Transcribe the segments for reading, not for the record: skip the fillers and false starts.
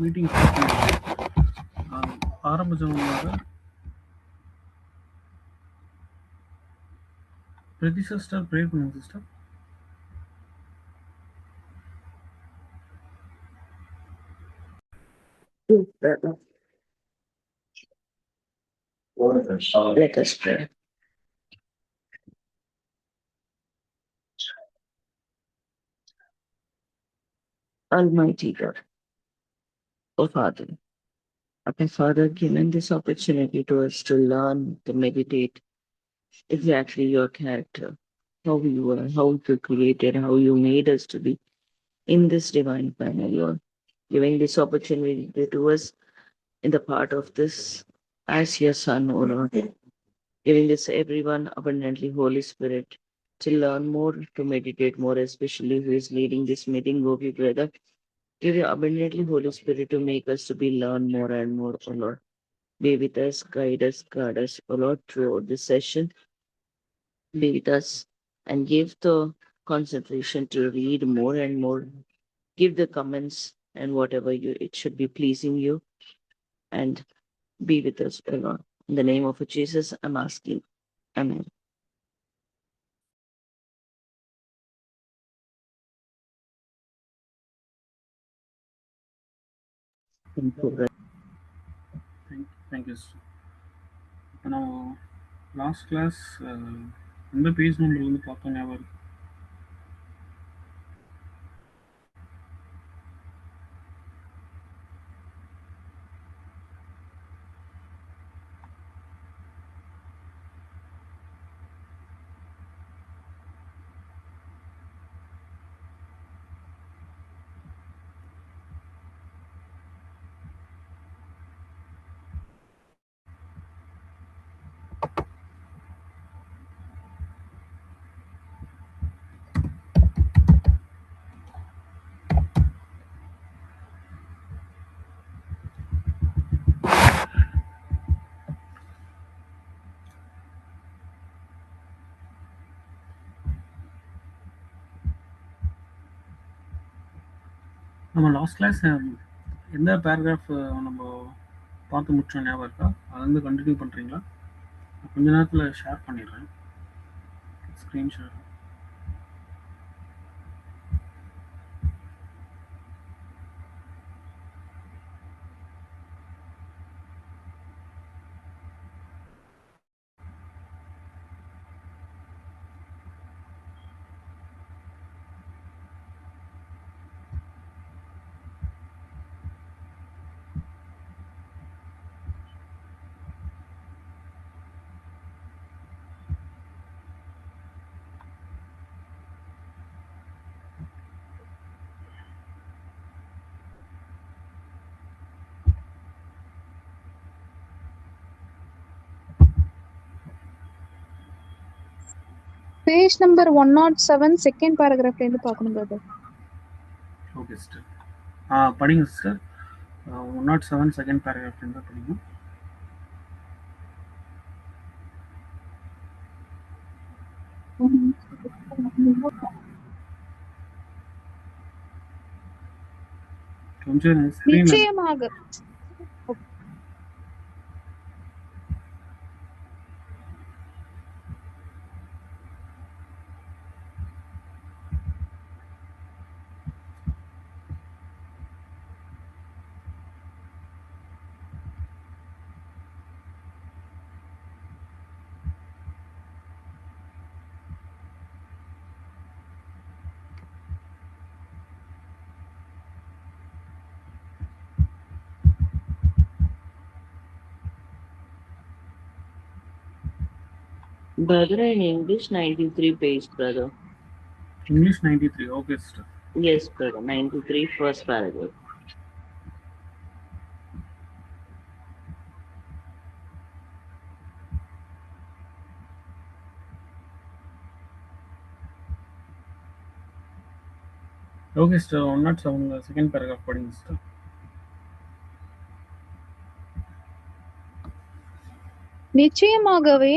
Meeting ஆரம்பிச்சவங்க பிரதி sister pray பண்ணுங்க sister. Let us pray. Almighty God, O Father, our Father, given this opportunity to us to learn, to meditate exactly your character, how you are, how you created, how you made us to be in this divine family, Lord. Giving this opportunity to us in the part of this as your Son, O Lord. Giving this everyone abundantly, Holy Spirit, to learn more, to meditate more, especially who is leading this meeting, Gopi brother. Give you abundantly, Holy Spirit, to make us to be learn more and more, O Lord. Be with us, guide us, guard us, O Lord, throughout this session. Be with us and give the concentration to read more and more. Give the comments and whatever it should be pleasing you, and be with us, O Lord. In the name of Jesus, I'm asking. Amen. Thank you sister. இப்போ நம்ம last class எந்த page நம்பர்லேருந்து பார்த்தோம் ஞாபகம் இருக்கு? நம்ம last class எந்த paragraph நம்ம பார்த்து முடிச்சோம் ஞாபகம் இருக்கா? அதை வந்து கண்டினியூ பண்ணுறீங்களா? கொஞ்ச நேரத்தில் ஷேர் பண்ணிடுறேன் screen share. Page number 107 second பேராகிராஃப்ல இருந்து பார்க்கணும் பிரதர். Okay sister. படிங்க சிஸ்டர். 107 செகண்ட் பேராகிராஃப் இருந்தால் படிங்க. கொஞ்சம் நிச்சயமாக Brother, in English, 93 page, brother. English 93. Okay, sister. Yes, brother. 93, first paragraph. Okay, sister. 107 second paragraph படிங்க sister. நிச்சயமாகவே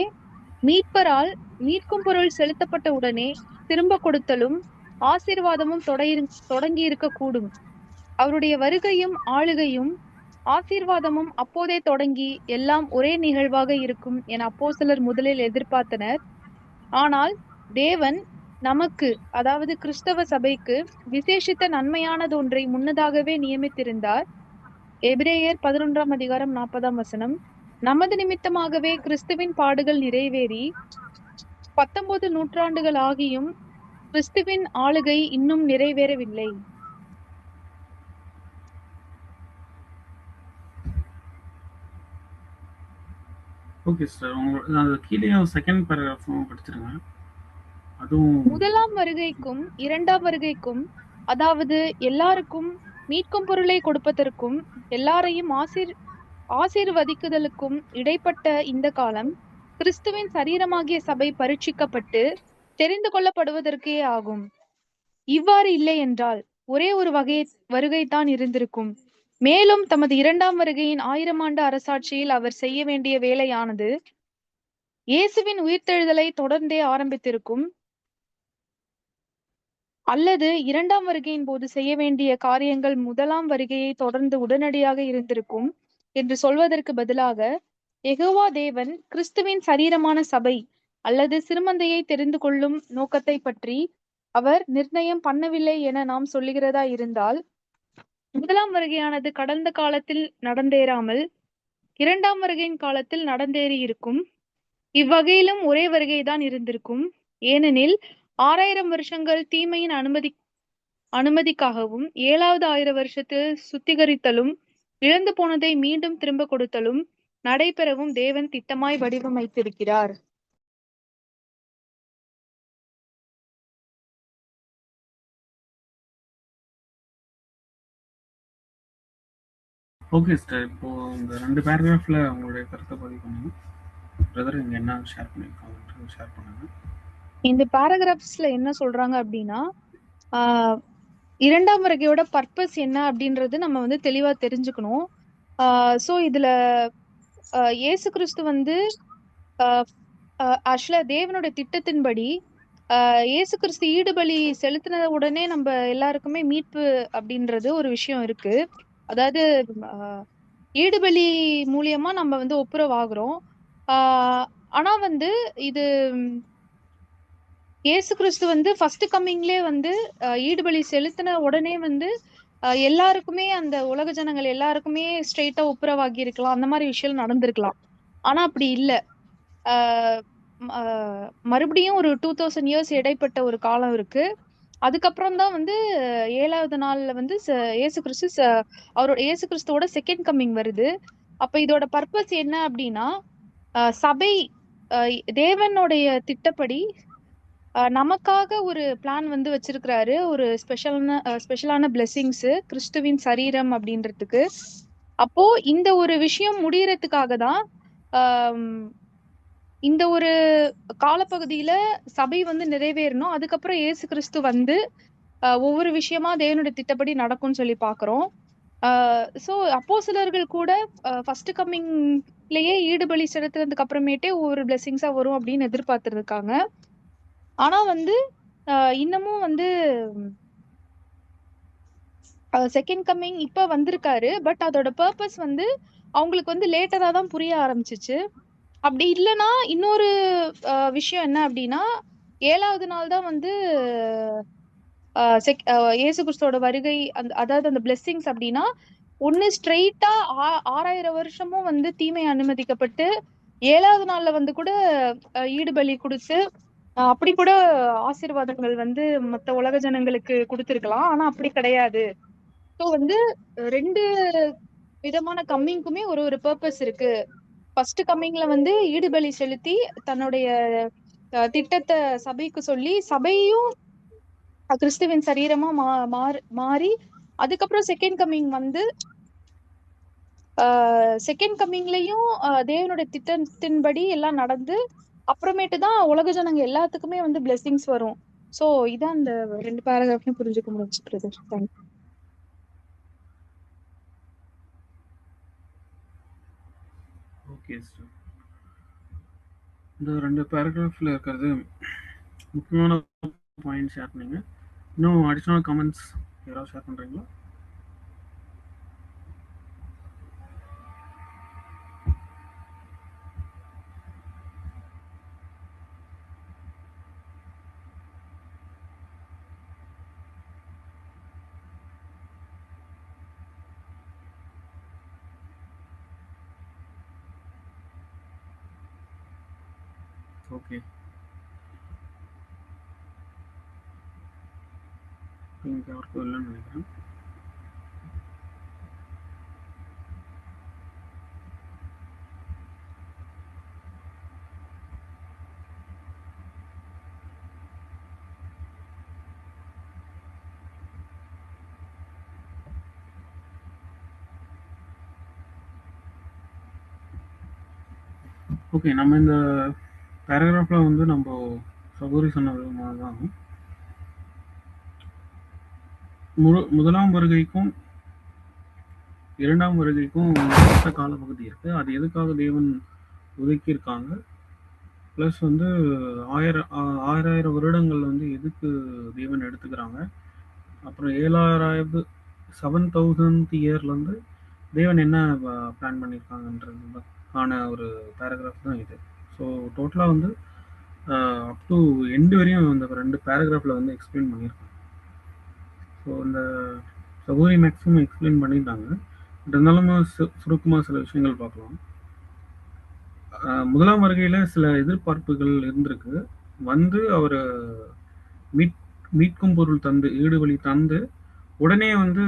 மீட்பரால் மீட்கும் பொருள் செலுத்தப்பட்ட உடனே திரும்ப கொடுத்தலும் ஆசீர்வாதமும் தொடங்கி இருக்க கூடும். அவருடைய வருகையும் ஆளுகையும் ஆசீர்வாதமும் அப்போதே தொடங்கி எல்லாம் ஒரே நிகழ்வாக இருக்கும் என அப்போஸ்தலர் முதலில் எதிர்பார்த்தனர். ஆனால் தேவன் நமக்கு, அதாவது கிறிஸ்தவ சபைக்கு விசேஷித்த நன்மையானதொன்றை முன்னதாகவே நியமித்திருந்தார். எபிரேயர் 11:40. நமது நிமித்தமாகவே கிறிஸ்துவின் பாடுகள் நிறைவேறி 19 நூற்றாண்டுகள் ஆகியும் கிறிஸ்துவின் ஆளுகை இன்னும் நிறைவேறவில்லை. Okay sir. அது கீழே செகண்ட் பேராகிராஃபும் படிச்சிருங்க. அதுவும் முதலாம் வருகைக்கும் இரண்டாம் வருகைக்கும், அதாவது எல்லாருக்கும் மீட்கும் பொருளை கொடுப்பதற்கும் எல்லாரையும் ஆசீர்வதிக்குதலுக்கும் இடைப்பட்ட இந்த காலம் கிறிஸ்துவின் சரீரமாகிய சபை பரீட்சிக்கப்பட்டு தெரிந்து கொள்ளப்படுவதற்கே ஆகும். இவ்வாறு இல்லை என்றால் ஒரே ஒரு வருகைதான் இருந்திருக்கும். மேலும் தமது இரண்டாம் வருகையின் 1000 ஆண்டு அரசாட்சியில் அவர் செய்ய வேண்டிய வேலையானது இயேசுவின் உயிர்த்தெழுதலை தொடர்ந்தே ஆரம்பித்திருக்கும், அல்லது இரண்டாம் வருகையின் போது செய்ய வேண்டிய காரியங்கள் முதலாம் வருகையை தொடர்ந்து உடனடியாக இருந்திருக்கும் என்று சொல்வதற்கு பதிலாக, யெகோவா தேவன் கிறிஸ்துவின் சரீரமான சபை அல்லது சிறுமந்தையை தெரிந்து கொள்ளும் நோக்கத்தை பற்றி அவர் நிர்ணயம் பண்ணவில்லை என நாம் சொல்லுகிறதா இருந்தால், முதலாம் வருகையானது கடந்த காலத்தில் நடந்தேறாமல் இரண்டாம் வருகையின் காலத்தில் நடந்தேறி இருக்கும். இவ்வகையிலும் ஒரே வருகைதான் இருந்திருக்கும். ஏனெனில் 6000 வருஷங்கள் தீமையின் அனுமதிக்காகவும் 7வது 1000 வருஷத்தில் சுத்திகரித்தலும் இழந்து போனதை மீண்டும் திரும்ப கொடுத்தலும் நடைபெறவும் தேவன் திட்டமாய் வடிவமைத்திருக்கிறார். Okay sir. இப்போ இந்த 2 பேராகிராஃப்ல உங்களுடைய கருத்தை பதிவு பண்ணுங்க. பிரதர் இங்க என்ன ஷேர் பண்ணிருக்காங்க ஷேர் பண்ணுங்க. இந்த பேராகிராஃப்ஸ்ல என்ன சொல்றாங்க அப்படின்னா, இரண்டாம் வருகையோட பர்பஸ் என்ன அப்படின்றது நம்ம வந்து தெளிவா தெரிஞ்சுக்கணும். சோ இதுல இயேசு கிறிஸ்து வந்து ஆக்சுவலா தேவனுடைய திட்டத்தின்படி இயேசு கிறிஸ்து ஈடுபலி செலுத்தின உடனே நம்ம எல்லாருக்குமே மீட்பு அப்படின்றது ஒரு விஷயம் இருக்கு. அதாவது ஈடுபலி மூலியமா நம்ம வந்து ஒப்புரவாகிறோம். ஆனா வந்து இது இயேசு கிறிஸ்து வந்து ஃபர்ஸ்ட் கம்மிங்லே வந்து ஈடுபலி செலுத்தின உடனே வந்து எல்லாருக்குமே, அந்த உலக ஜனங்கள் எல்லாருக்குமே ஸ்ட்ரெயிட்டா ஒப்புரவாகி இருக்கலாம், அந்த மாதிரி விஷயம் நடந்திருக்கலாம். ஆனா அப்படி இல்லை. மறுபடியும் ஒரு 2000 இயர்ஸ் இடைப்பட்ட ஒரு காலம் இருக்கு. அதுக்கப்புறம் தான் வந்து 7வது நாள்ல வந்து இயேசு கிறிஸ்துவோட செகண்ட் கம்மிங் வருது. அப்ப இதோட பர்பஸ் என்ன அப்படின்னா, சபை தேவனுடைய திட்டப்படி நமக்காக ஒரு பிளான் வந்து வச்சிருக்கிறாரு. ஒரு ஸ்பெஷலான பிளெஸிங்ஸ் கிறிஸ்துவின் சரீரம் அப்படின்றதுக்கு. அப்போ இந்த ஒரு விஷயம் முடியறதுக்காக தான் இந்த ஒரு காலப்பகுதியில சபை வந்து நிறைவேறணும். அதுக்கப்புறம் இயேசு கிறிஸ்து வந்து ஒவ்வொரு விஷயமா தேவனுடைய திட்டப்படி நடக்கும்னு சொல்லி பாக்குறோம். சோ அப்போஸ்தலர்கள் கூட ஃபர்ஸ்ட் கம்மிங்லயே ஈடுபலி செலுத்துறதுக்கு அப்புறமேட்டே ஒவ்வொரு பிளெஸிங்ஸா வரும் அப்படின்னு எதிர்பார்த்துட்டு இருக்காங்க. ஆனா வந்து இன்னமும் வந்து செகண்ட் கம்மிங் இப்ப வந்திருக்காரு. பட் அதோட பர்பஸ் வந்து அவங்களுக்கு வந்து லேட்டரா தான் புரிய ஆரம்பிச்சிச்சு. அப்படி இல்லைன்னா இன்னொரு விஷயம் என்ன அப்படின்னா, 7வது நாள் தான் வந்து இயேசு கிறிஸ்துவோட வருகை, அதாவது அந்த பிளெஸிங்ஸ் அப்படின்னா, ஒண்ணு ஸ்ட்ரெயிட்டா 6000 வருஷமும் வந்து தீமை அனுமதிக்கப்பட்டு 7வது நாள்ல வந்து கூட ஈடுபலி கொடுத்து அப்படி கூட ஆசீர்வாதங்கள் வந்து மத்த உலக ஜனங்களுக்கு கொடுத்திருக்கலாம். ஆனா அப்படி கிடையாது. ஸோ வந்து 2 விதமான கம்மிங்குமே ஒரு பர்பஸ் இருக்கு. ஃபர்ஸ்ட் கம்மிங்ல வந்து ஈடுபலி செலுத்தி தன்னுடைய திட்டத்தை சபைக்கு சொல்லி, சபையும் கிறிஸ்துவின் சரீரமா மாறி, அதுக்கப்புறம் செகண்ட் கம்மிங் வந்து செகண்ட் கம்மிங்லயும் தேவனுடைய திட்டத்தின்படி எல்லாம் நடந்து அப்புறமேட்டு தான் உலக ஜனங்க எல்லாத்துக்குமே வந்து பிளெஸிங்ஸ் வரும். சோ இதான் இந்த 2 பேராகிராஃபையும் புரிஞ்சுக்க முடிஞ்சு. Okay sir. இந்த 2 பேராகிராஃப்ல இருக்கிறது முக்கியமான பாயிண்ட் ஷேர் பண்ணீங்க. இன்னும் அடிஷனல் கமெண்ட்ஸ் யாராவது ஷேர் பண்றீங்களா? ஓகே. இங்கே யாருக்கும் இல்லைன்னு நினைக்கிறேன். ஓகே, நம்ம இந்த பேராகிராஃப்ல வந்து நம்ம சகோதரி சொன்னது மாதிரி தான் முதலாம் வருகைக்கும் இரண்டாம் வருகைக்கும் மொத்த காலப்பகுதி இருக்கு. அது எதுக்காக தேவன் ஒதுக்கியிருக்காங்க, ப்ளஸ் வந்து 1000 வருடங்கள் வந்து எதுக்கு தேவன் எடுத்துக்கிறாங்க, அப்புறம் 7000th இயர்லேருந்து தேவன் என்ன பிளான் பண்ணியிருக்காங்கன்றதுக்கான ஒரு பேராகிராஃப் தான் இது. ஸோ டோட்டலாக வந்து அப் டு எண்டு வரையும் இந்த 2 பேராகிராஃபில் வந்து எக்ஸ்பிளைன் பண்ணியிருக்காங்க. ஸோ இந்த சகோதரி மேக்ஸிமம் எக்ஸ்பிளைன் பண்ணியிருந்தாங்க. இருந்தாலும் சுருக்கமாக சில விஷயங்கள் பார்க்கலாம். முதலாம் வருகையில் சில எதிர்பார்ப்புகள் இருந்திருக்கு. வந்து அவர் மீட்கும் பொருள் தந்து, ஈடுவழி தந்து, உடனே வந்து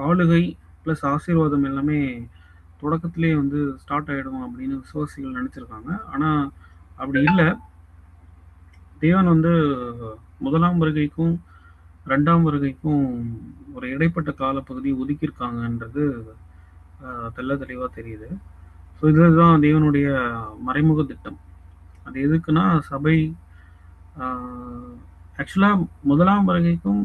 ஆளுகை ப்ளஸ் ஆசீர்வாதம் எல்லாமே தொடக்கத்திலே வந்து ஸ்டார்ட் ஆகிடும் அப்படின்னு விசுவாசிகள் நினச்சிருக்காங்க. ஆனால் அப்படி இல்லை. தேவன் வந்து முதலாம் வருகைக்கும் ரெண்டாம் வருகைக்கும் ஒரு இடைப்பட்ட காலப்பகுதி ஒதுக்கியிருக்காங்கன்றது தெள்ள தெளிவாக தெரியுது. ஸோ இதுதான் தேவனுடைய மறைமுக திட்டம். அது எதுக்குன்னா சபை ஆக்சுவலாக முதலாம் வருகைக்கும்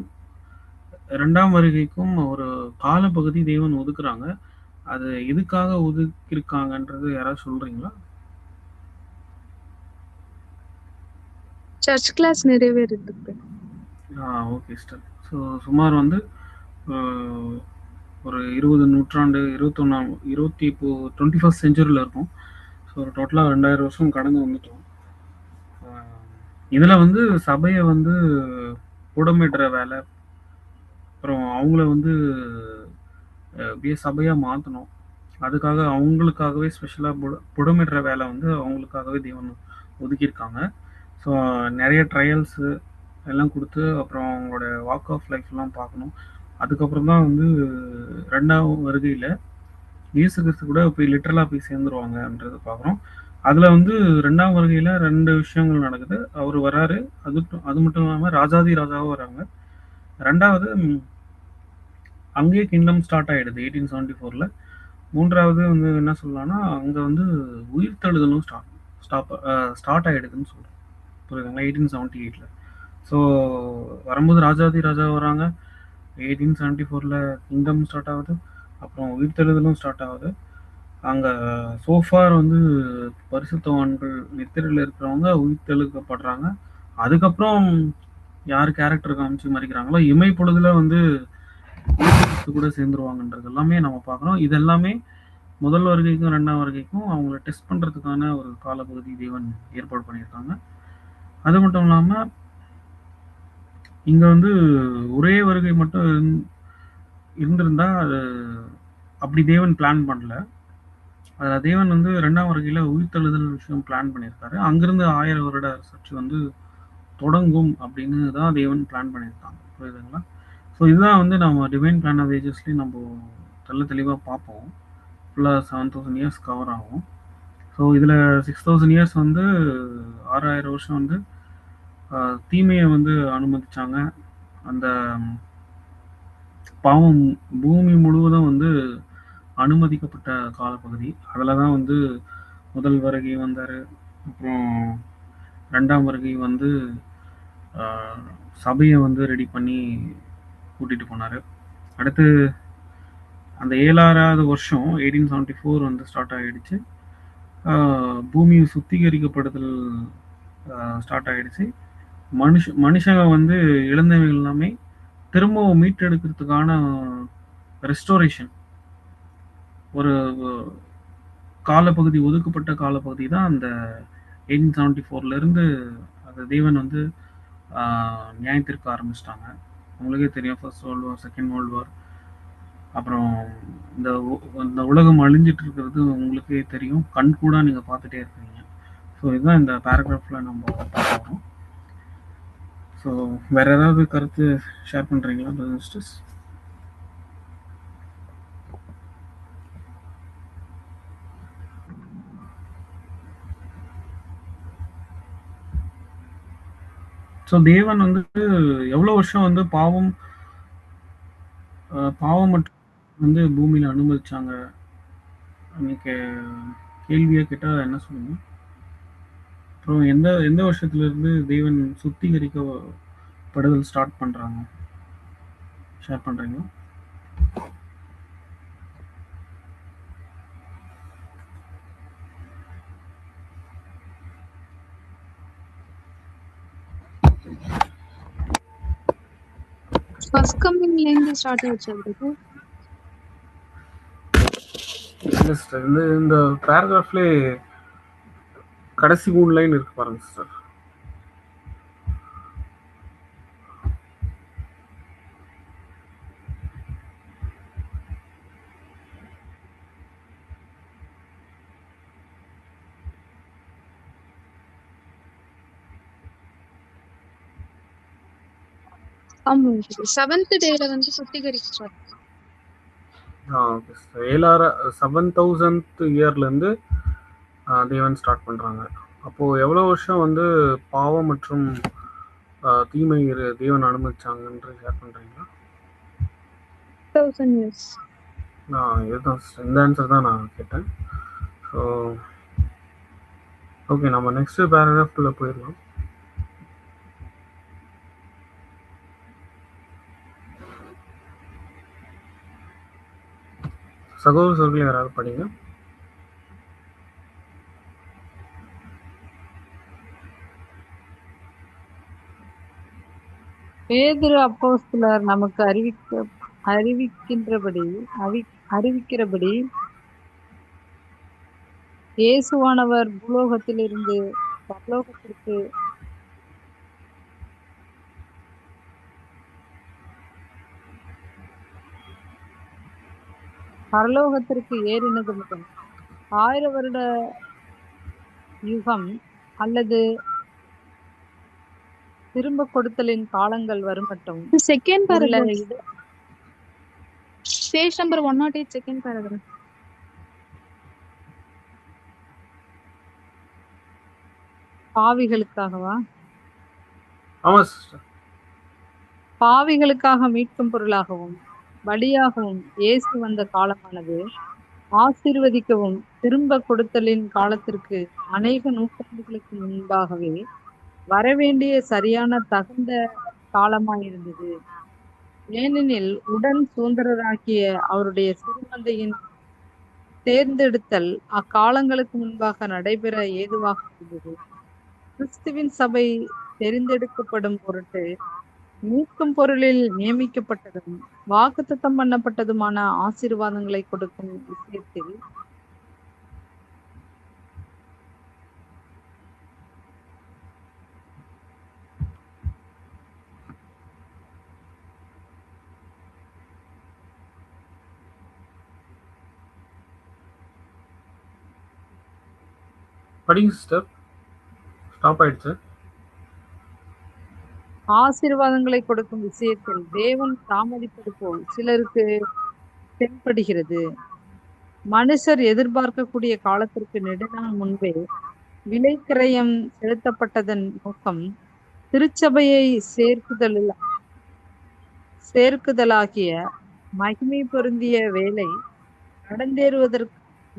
ரெண்டாம் வருகைக்கும் ஒரு காலப்பகுதி தேவன் ஒதுக்குறாங்க. அது எதுக்காக ஒதுக்கியிருக்காங்கன்றது யாராவது சொல்றீங்களா? சர்ச் கிளாஸ் நிறைவேறதுக்கு. Okay sister. ஸோ சுமார் வந்து ஒரு 20 நூற்றாண்டு 21st செஞ்சுரியில் இருக்கும். ஸோ டோட்டலாக 2000 வருஷம் கடந்து வந்துட்டோம். இதில் வந்து சபையை வந்து புடமிடுற வேலை, அப்புறம் அவங்கள வந்து சபையாக மாற்றணும். அதுக்காக அவங்களுக்காகவே ஸ்பெஷலாக புடமிடுற வேலை வந்து அவங்களுக்காகவே தேவன் ஒதுக்கியிருக்காங்க. ஸோ நிறைய ட்ரையல்ஸு எல்லாம் கொடுத்து அப்புறம் அவங்களோட வாக் ஆஃப் லைஃப்லாம் பார்க்கணும். அதுக்கப்புறம் தான் வந்து ரெண்டாம் வருகையில் இயேசு கிறிஸ்து கூட போய் லிட்டரலாக போய் சேர்ந்துருவாங்கன்றது பார்க்குறோம். அதில் வந்து ரெண்டாம் வருகையில் 2 விஷயங்கள் நடக்குது. அவர் வராரு, அது மட்டும் இல்லாமல் ராஜாதி ராஜாவும் வராங்க. ரெண்டாவது அங்கேயே கிங்டம் ஸ்டார்ட் ஆகிடுது 1874. மூன்றாவது வந்து என்ன சொல்லலாம்னா அங்கே வந்து உயிர்த்தெழுதலும் ஸ்டார்ட் ஆகிடுதுன்னு சொல்கிறோம். புரியுதுங்களா? 1878. ஸோ வரும்போது ராஜாதி ராஜா வராங்க, 1874 கிங்டம் ஸ்டார்ட் ஆகுது, அப்புறம் உயிர்த்தெழுதலும் ஸ்டார்ட் ஆகுது. அங்கே சோஃபார் வந்து பரிசுத்தவான்கள் நித்திரையில் இருக்கிறவங்க உயிர்த்தெழுக்கப்படுறாங்க. அதுக்கப்புறம் யார் கேரக்டர் காமிச்சு மறிக்கிறாங்களோ இமை பொழுதுல வந்து கூட சேர்ந்துருவாங்கன்றது எல்லாமே நம்ம பார்க்குறோம். இது எல்லாமே முதல் வருகைக்கும் ரெண்டாம் வருகைக்கும் அவங்கள டெஸ்ட் பண்ணுறதுக்கான ஒரு காலப்பகுதி தேவன் ஏற்பாடு பண்ணியிருக்காங்க. அது மட்டும் இல்லாமல் இங்கே வந்து ஒரே வருகை மட்டும் இருந்திருந்தா அது அப்படி தேவன் பிளான் பண்ணல. அதில் தேவன் வந்து ரெண்டாம் வருகையில் உயிர்த்தெழுதல் விஷயம் பிளான் பண்ணியிருக்காரு. அங்கிருந்து 1000 வருட சர்ச்சை வந்து தொடங்கும் அப்படின்னு தான் தேவன் பிளான் பண்ணியிருக்காங்க. புரியுதுங்களா? ஸோ இதுதான் வந்து நம்ம டிவைன் பிளான் ஆஃப் ஏஜஸ்லேயும் நம்ம தெளிவாக பார்ப்போம். ஃபுல்லாக 7000 இயர்ஸ் கவர் ஆகும். ஸோ இதில் 6000 இயர்ஸ் வந்து 6000 வருஷம் வந்து தீமையை வந்து அனுமதிச்சாங்க. அந்த பாவம் பூமி முழுவதும் வந்து அனுமதிக்கப்பட்ட காலப்பகுதி. அதில் தான் வந்து முதல் வருகை வந்தார், அப்புறம் ரெண்டாம் வருகை வந்து சபையை வந்து ரெடி பண்ணி கூட்டிகிட்டு போனார். அடுத்து அந்த 7000வது வருஷம் 1874 வந்து ஸ்டார்ட் ஆகிடுச்சு. பூமி சுத்திகரிக்கப்படுதல் ஸ்டார்ட் ஆகிடுச்சு. மனுஷங்க வந்து இழந்தவைகள் எல்லாமே திரும்பவும் மீட்டெடுக்கிறதுக்கான ரெஸ்டோரேஷன் ஒரு காலப்பகுதி, ஒதுக்கப்பட்ட காலப்பகுதி தான் அந்த 1874 அந்த தேவன் வந்து நியாயத்திற்க ஆரம்பிச்சிட்டாங்க. உங்களுக்கே தெரியும், first world war, second world war, அப்புறம் இந்த உலகம் அழிஞ்சிட்டு இருக்கிறது உங்களுக்கே தெரியும், கண் கூட நீங்கள் பார்த்துட்டே இருக்கிறீங்க. ஸோ இதுதான் இந்த பேராகிராஃபில் நம்ம பார்க்குறோம். ஸோ வேறு ஏதாவது கருத்து ஷேர் பண்ணுறீங்களா பிரதர்ஸ்? ஸோ தேவன் வந்து எவ்வளோ வருஷம் வந்து பாவம் மற்றும் வந்து பூமியில் அனுமதிச்சாங்க அன்னைக்கு கேள்வியாக கேட்டால் என்ன சொல்லுங்க? அப்புறம் எந்த எந்த வருஷத்துலேருந்து தேவன் சுத்திகரிக்கப்படுதல் ஸ்டார்ட் பண்ணுறாங்க ஷேர் பண்ணுறீங்களா? ஃபர்ஸ்ட் கம்மிங்ல இருந்து ஸ்டார்ட் ஆயிடுச்சு அதுக்கு. இல்லை சிஸ்டர், இந்த பேராகிராஃப்லேயே கடைசி 3 லைன் இருக்கு பாருங்க சிஸ்டர். ஆமா, 7th டேல வந்து சுத்திகரிச்சார். Okay sister. 7000th இயர்லேருந்து தேவன் ஸ்டார்ட் பண்ணுறாங்க. அப்போது எவ்வளோ வருஷம் வந்து பாவம் மற்றும் தீமை தேவன் அனுமதிச்சாங்கன்ற ஷேர் பண்ணுறீங்களா? 1000 years. இதுதான் சிஸ்டர், இந்த ஆன்சர் தான் நான் கேட்டேன். ஸோ ஓகே, நம்ம நெக்ஸ்ட் பேராகிராஃபில் போயிடலாம். சகோதரர்கள் யாராவது படிங்க. பேதுரு அப்போஸ்தலர் நமக்கு அறிவிக்கிறபடி இயேசுவானவர் பூலோகத்திலிருந்து பரலோகத்திற்கு ஏறினது முதல் 1000 வருட யுகம் அல்லது திரும்ப கொடுத்தலின் காலங்கள் வரும் மட்டும் second paragraph, page number 108, second paragraph. பாவிகளுக்காகவா? ஆமா சிஸ்டர். பாவிகளுக்காக மீட்கும் பொருளாகவும் பலியாகவும் இயேசு வந்த காலமானது ஆசீர்வதிக்கவும் திரும்ப கொடுத்தலின் காலத்திற்கு அநேக நூற்றாண்டுகளுக்கு முன்பாகவே வரவேண்டிய சரியான தகுந்த காலமாயிருந்தது. ஏனெனில் உடன் சுதந்திரராகிய அவருடைய சிறுமந்தையின் தேர்ந்தெடுத்தல் அக்காலங்களுக்கு முன்பாக நடைபெற ஏதுவாக இருந்தது. கிறிஸ்துவின் சபை தெரிந்தெடுக்கப்படும் பொருட்டு மீட்கும் பொருளில் நியமிக்கப்பட்டதும் வாக்குத்தத்தம் பண்ணப்பட்டதுமான ஆசீர்வாதங்களை கொடுக்கும் விஷயத்தில் படிங்க சிஸ்டர், ஸ்டாப் ஆயிடுச்சு. ஆசீர்வாதங்களை கொடுக்கும் விஷயத்தில் தேவன் தாமதிப்பது போல் சிலருக்கு தென்படுகிறது. மனுஷர் எதிர்பார்க்கக்கூடிய காலத்திற்கு நெடுநாள் முன்பே விலைக்கிரயம் செலுத்தப்பட்டதன் நோக்கம் திருச்சபையை சேர்க்குதலாகிய மகிமை பொருந்திய வேலை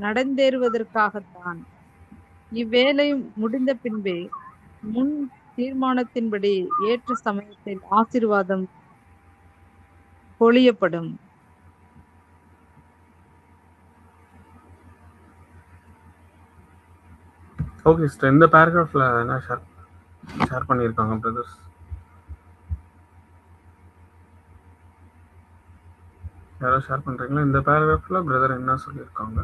நடந்தேறுவதற்காகத்தான். இவ்வேலை முடிந்த பின்பே முன் தீர்மானத்தின்படி ஏற்ற சமயத்தில் ஆசீர்வாதம் பொழியப்படும். ஓகே சிஸ்டர், இந்த பேராகிராஃப்ல என்ன ஷேர் பண்ணியிருக்காங்க பிரதர்ஸ்? யாராவது ஷேர் பண்றீங்களா? இந்த பேராகிராஃப்ல பிரதர் என்ன சொல்லியிருக்காங்க?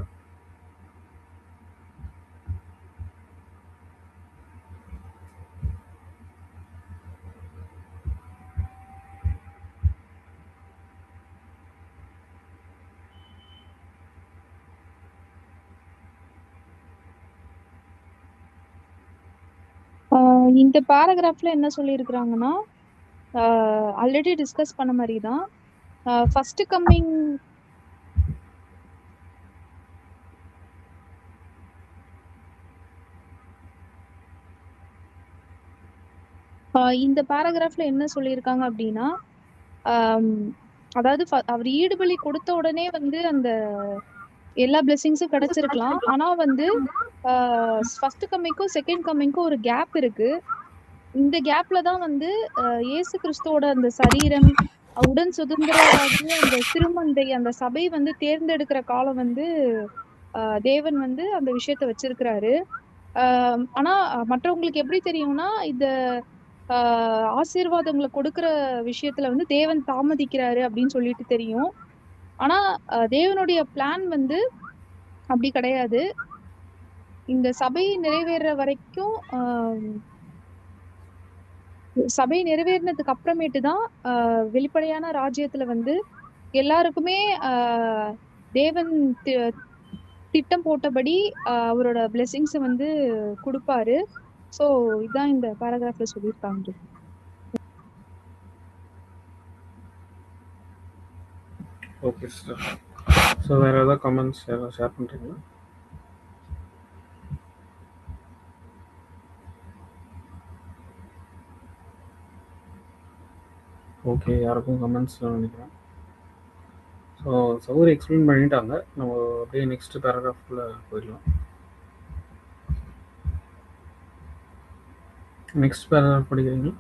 இந்த பேராகிராஃப்ல என்ன சொல்லியிருக்கிறாங்கன்னா ஆல்ரெடி டிஸ்கஸ் பண்ண மாதிரி தான் ஃபர்ஸ்ட் கம்மிங் இந்த பேராகிராஃப்ல என்ன சொல்லியிருக்காங்க அப்படின்னா அதாவது அவர் ஈடுபலி கொடுத்த உடனே வந்து அந்த எல்லா பிளெஸிங்ஸும் கிடைச்சிருக்கலாம். ஆனா வந்து ஃபர்ஸ்ட் கம்மிங்க்கும் செகண்ட் கம்மிங்க்கும் ஒரு கேப் இருக்கு. இந்த கேப்ல தான் வந்து இயேசு கிறிஸ்துவோட அந்த சரீரம் உடன் சுதந்திரராகிய அந்த திருமந்தை அந்த சபை வந்து தேர்ந்தெடுக்கிற காலம் வந்து தேவன் வந்து அந்த விஷயத்த வச்சிருக்கிறாரு. ஆனா மற்றவங்களுக்கு எப்படி தெரியும்னா இந்த ஆசீர்வாதங்களை கொடுக்கிற விஷயத்துல வந்து தேவன் தாமதிக்கிறாரு அப்படின்னு சொல்லிட்டு தெரியும். ஆனா தேவனுடைய பிளான் வந்து அப்படி கிடையாது. இந்த சபை நிறைவேற வரைக்கும் சபை நிறைவேறினதுக்கு அப்புறமேட்டு தான் வெளிப்படையான ராஜ்யத்துல வந்து எல்லாருக்குமே தேவன் திட்டம் போட்டபடி அவரோட பிளெஸிங்ஸ் வந்து கொடுப்பாரு. சோ இதான் இந்த பேராகிராஃப்ல சொல்லியிருக்காங்க. Okay sir. ஸோ வேறு ஏதாவது கமெண்ட்ஸ் யாராவது ஷேர் பண்ணுறீங்களா? ஓகே, யாருக்கும் கமெண்ட்ஸ் நினைக்கிறேன். ஸோ சௌரி எக்ஸ்பிளைன் பண்ணிட்டாங்க. நம்ம அப்படியே நெக்ஸ்ட் பேராகிராஃப்குள்ளே போயிடலாம். நெக்ஸ்ட் பேராகிராஃப் படிக்கிறீங்களா?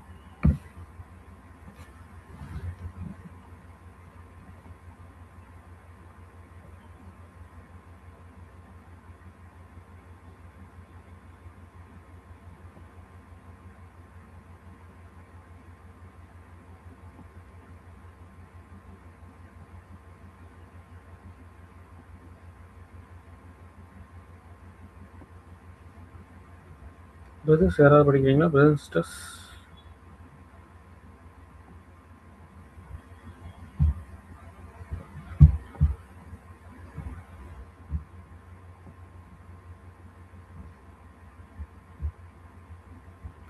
பிரதர்ஸ் யாராவது படிக்கிறீங்களா? Brothers sisters?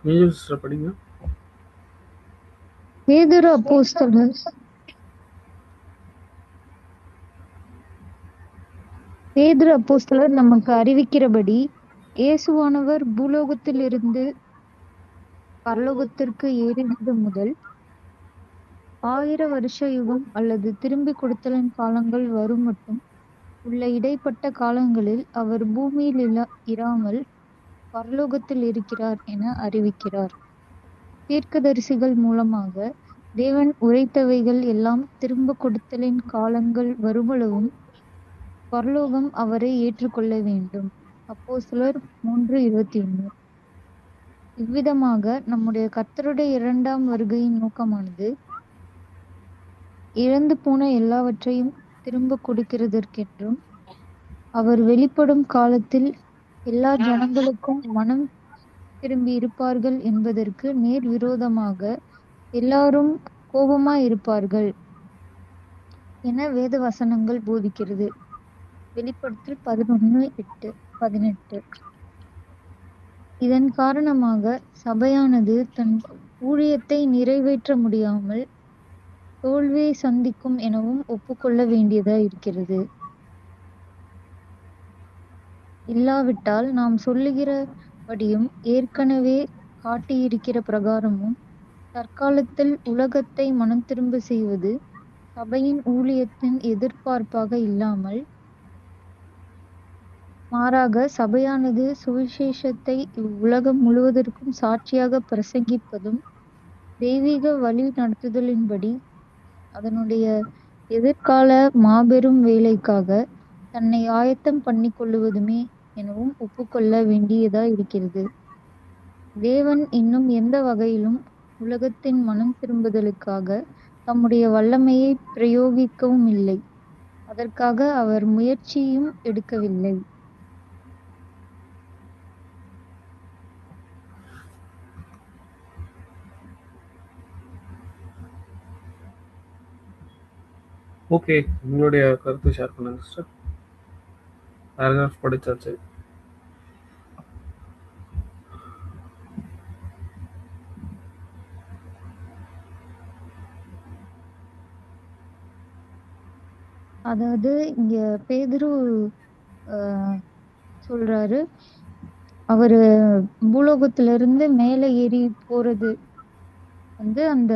நீங்க சிஸ்டர் படிங்க. பேதுரு அப்போஸ்தலர் நமக்கு அறிவிக்கிறபடி இயேசுவானவர் பூலோகத்திலிருந்து பரலோகத்திற்கு ஏறினது முதல் 1000 வருஷ யுகம் அல்லது திரும்பி கொடுத்தலின் காலங்கள் வரும் மட்டும் உள்ள இடைப்பட்ட காலங்களில் அவர் பூமியில் இராமல் பரலோகத்தில் இருக்கிறார் என அறிவிக்கிறார். தீர்க்கதரிசிகள் மூலமாக தேவன் உரைத்தவைகள் எல்லாம் திரும்ப கொடுத்தலின் காலங்கள் வருமளவும் பரலோகம் அவரை ஏற்றுக்கொள்ள வேண்டும். அப்போஸ்தலர் 3:21. இவ்விதமாக நம்முடைய கர்த்தருடைய 2ஆம் வருகையின் நோக்கமானது இழந்து போன எல்லாவற்றையும் திரும்ப கொடுக்கிறதற்கென்றும் அவர் வெளிப்படும் காலத்தில் எல்லா ஜனங்களுக்கும் மனம் திரும்பி இருப்பார்கள் என்பதற்கு நேர் விரோதமாக எல்லாரும் கோபமாயிருப்பார்கள் என வேத வசனங்கள் போதிக்கிறது. வெளிப்படுத்தல் 11:8-18. இதன் காரணமாக சபையானது தன் ஊழியத்தை நிறைவேற்ற முடியாமல் தோல்வியை சந்திக்கும் எனவும் ஒப்புக்கொள்ள வேண்டியதாயிருக்கிறது. இல்லாவிட்டால் நாம் சொல்லுகிறபடியும் ஏற்கனவே காட்டியிருக்கிற பிரகாரமும் தற்காலத்தில் உலகத்தை மனம் திரும்ப செய்வது சபையின் ஊழியத்தின் எதிர்பார்ப்பாக இல்லாமல் மாறாக சபையானது சுவிசேஷத்தை இவ்வுலகம் முழுவதற்கும் சாட்சியாக பிரசங்கிப்பதும் தெய்வீக வழி நடத்துதலின்படி அதனுடைய எதிர்கால மாபெரும் வேலைக்காக தன்னை ஆயத்தம் பண்ணிக் கொள்ளுவதுமே எனவும் ஒப்புக்கொள்ள வேண்டியதாயிருக்கிறது. தேவன் இன்னும் எந்த வகையிலும் உலகத்தின் மனம் திரும்புதலுக்காக தம்முடைய வல்லமையை பிரயோகிக்கவும் இல்லை. அதற்காக அவர் முயற்சியும் எடுக்கவில்லை. ஓகே, உங்களுடைய கருத்து ஷேர் பண்ணுங்க சிஸ்டர். பேராகிராஃப் படிச்சாச்சு. அதாவது இங்க பேதுரு சொல்றாரு, அவரு பூலோகத்திலிருந்து மேலே ஏறி போறது வந்து அந்த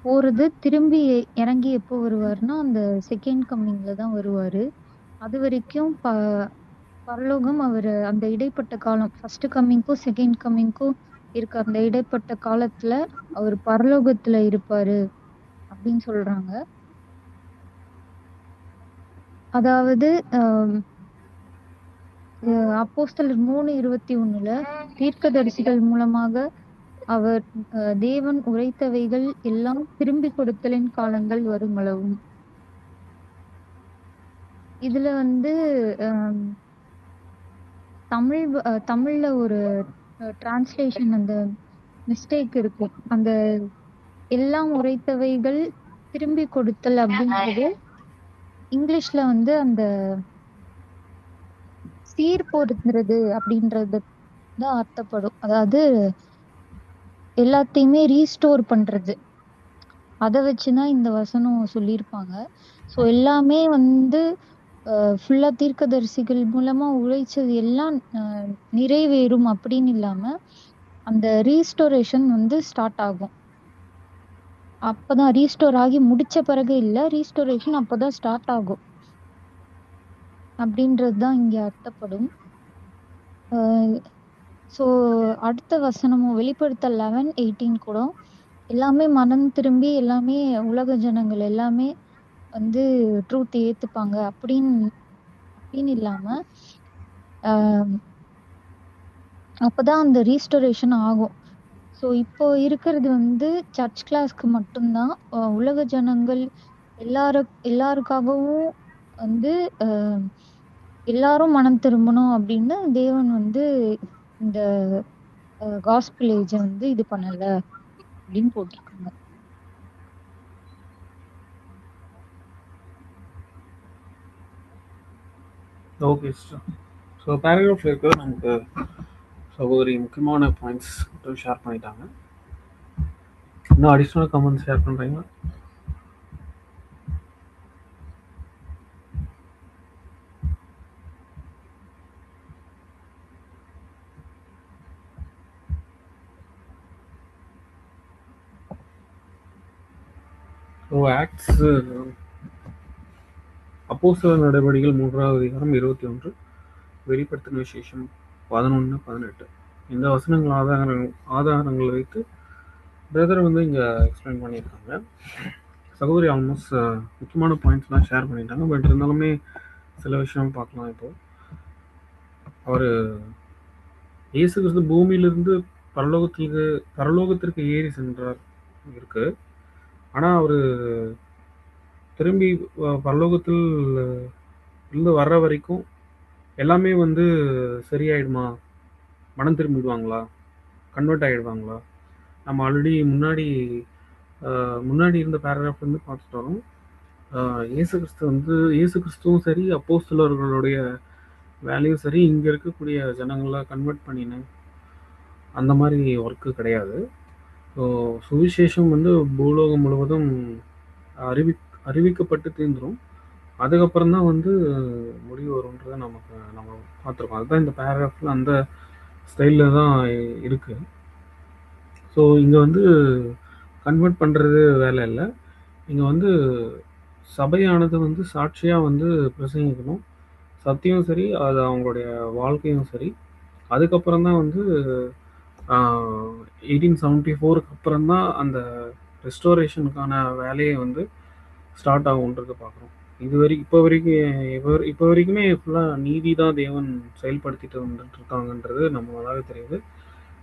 போறது திரும்பி இறங்கி எப்போ வருவாருன்னா அந்த செகண்ட் கம்மிங்ல தான் வருவாரு. அது வரைக்கும் பரலோகம் அவரு அந்த இடைப்பட்ட காலம் ஃபர்ஸ்ட் கம்மிங்க்கும் செகண்ட் கம்மிங்க்கும் இருக்க அந்த இடைப்பட்ட காலத்துல அவர் பரலோகத்துல இருப்பாரு அப்படின்னு சொல்றாங்க. அதாவது அப்போஸ்தலர் 3:21 தீர்க்கதரிசிகள் மூலமாக அவர் தேவன் உரைத்தவைகள் எல்லாம் திரும்பி கொடுத்தலின் காலங்கள் வருமளவும். இதுல வந்து தமிழ்ல ஒரு டிரான்ஸ்லேஷன் அந்த மிஸ்டேக் இருக்கும். அந்த எல்லாம் உரைத்தவைகள் திரும்பி கொடுத்தல் அப்படின்றது இங்கிலீஷ்ல வந்து அந்த சீர்பொருந்துறது அப்படின்றது தான் அர்த்தப்படும். அதாவது எல்லாத்தையுமே ரீஸ்டோர் பண்றது. அதை வச்சுதான் இந்த வசனம் சொல்லியிருப்பாங்க. ஸோ எல்லாமே வந்து ஃபுல்லா தீர்க்கதரிசிகள் மூலமா உழைச்சது எல்லாம் நிறைவேறும் அப்படின்னு இல்லாம அந்த ரீஸ்டோரேஷன் வந்து ஸ்டார்ட் ஆகும். அப்பதான் ரீஸ்டோர் ஆகி முடிச்ச பிறகு இல்ல, ரீஸ்டோரேஷன் அப்பதான் ஸ்டார்ட் ஆகும் அப்படின்றதுதான் இங்க அர்த்தப்படும். ஸோ அடுத்த வசனமும் வெளிப்படுத்தல் 11:18 கூட எல்லாமே மனம் திரும்பி எல்லாமே உலக ஜனங்கள் எல்லாமே வந்து ட்ரூத் ஏத்துப்பாங்க அப்படின்னு இல்லாம அப்பதான் அந்த ரீஸ்டோரேஷன் ஆகும். ஸோ இப்போ இருக்கிறது வந்து சர்ச் கிளாஸ்க்கு மட்டும்தான். உலக ஜனங்கள் எல்லாருக்காகவும் வந்து எல்லாரும் மனம் திரும்பணும் அப்படின்னு தேவன் வந்து இந்த காஸ்பிள் ஏஜ் வந்து இது பண்ணல அப்படின்னு போட்டிருக்காங்க. Okay sister. ஸோ பேராகிராஃபில் இருக்கிறது நமக்கு சகோதரி முக்கியமான பாயிண்ட்ஸ் மட்டும் ஷேர் பண்ணிட்டாங்க. இன்னும் அடிஷ்னல் கமெண்ட்ஸ் ஷேர் பண்ணுறீங்களா? ஸோ ஆக்ட்ஸ் அப்போஸ்தலர் நடவடிக்கைகள் 3ஆவது அதிகாரம் 21, வெளிப்படுத்தின விசேஷம் 11-18 இந்த வசனங்கள் ஆதாரங்களை வைத்து பிரதர் வந்து இங்கே எக்ஸ்பிளைன் பண்ணியிருக்காங்க. சகோதரி ஆல்மோஸ்ட் முக்கியமான பாயிண்ட்ஸ்லாம் ஷேர் பண்ணிட்டாங்க. பட் இருந்தாலுமே சில விஷயம் பார்க்கலாம். இப்போ அவர் இயேசு கிறிஸ்து பூமியிலிருந்து பரலோகத்திற்கு ஏறி சென்றார் இருக்கு. ஆனால் அவர் திரும்பி பரலோகத்தில் இருந்து வர்ற வரைக்கும் எல்லாமே வந்து சரியாயிடுமா, மனம் திரும்பிடுவாங்களா, கன்வெர்ட் ஆகிடுவாங்களா? நம்ம ஆல்ரெடி முன்னாடி இருந்த பேராகிராஃப் வந்து பார்த்துட்டு வரோம். இயேசு கிறிஸ்துவும் சரி, அப்போஸ்தலர்களுடைய வேலையும் சரி, இங்கே இருக்கக்கூடிய ஜனங்களை கன்வெர்ட் பண்ணினேன் அந்த மாதிரி ஒர்க்கு கிடையாது. ஸோ சுவிசேஷம் வந்து பூலோகம் முழுவதும் அறிவிக்கப்பட்டு தீர்ந்துடும். அதுக்கப்புறம் தான் வந்து முடிவு வரும்ன்றதை நம்ம பார்த்துருக்கோம். அதுதான் இந்த பேராகிராஃபில் அந்த ஸ்டைலில் தான் இருக்குது. ஸோ இங்கே வந்து கன்வெர்ட் பண்ணுறது வேலை இல்லை. இங்கே வந்து சபையானது வந்து சாட்சியாக வந்து பிரசங்கிக்கணும். சத்தியம் சரி, அது அவங்களுடைய வாழ்க்கையும் சரி. அதுக்கப்புறம் தான் வந்து 1874க்கு அப்புறம் தான் அந்த ரெஸ்டோரேஷனுக்கான வேலையை வந்து ஸ்டார்ட் ஆகும்ன்றது பார்க்குறோம். இப்போ வரைக்குமே ஃபுல்லாக நீதி தான் தேவன் செயல்படுத்திட்டு வந்துட்டு இருக்காங்கன்றது நம்ம நல்லாவே தெரியுது.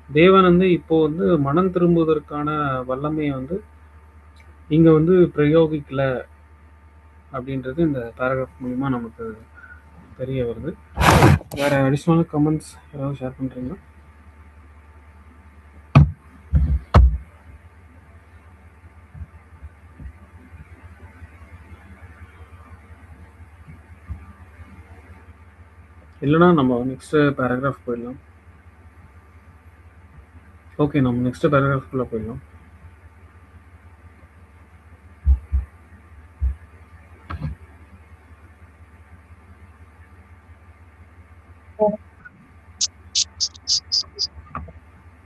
தேவன் வந்து இப்போ வந்து மனம் திரும்புவதற்கான வல்லமையை வந்து இங்கே வந்து பிரயோகிக்கல அப்படின்றது இந்த பேராகிராஃப் மூலிமா நமக்கு தெரிய வருது. வேறு அடிஷ்னல் கமெண்ட்ஸ் ஏதாவது ஷேர் பண்ணுறீங்களா? இல்லைனா நம்ம நெக்ஸ்ட் பேராகிராஃப் போயிடலாம். ஓகே, நம்ம நெக்ஸ்ட் பேராகிராஃப்குள்ளே போயிடலாம்.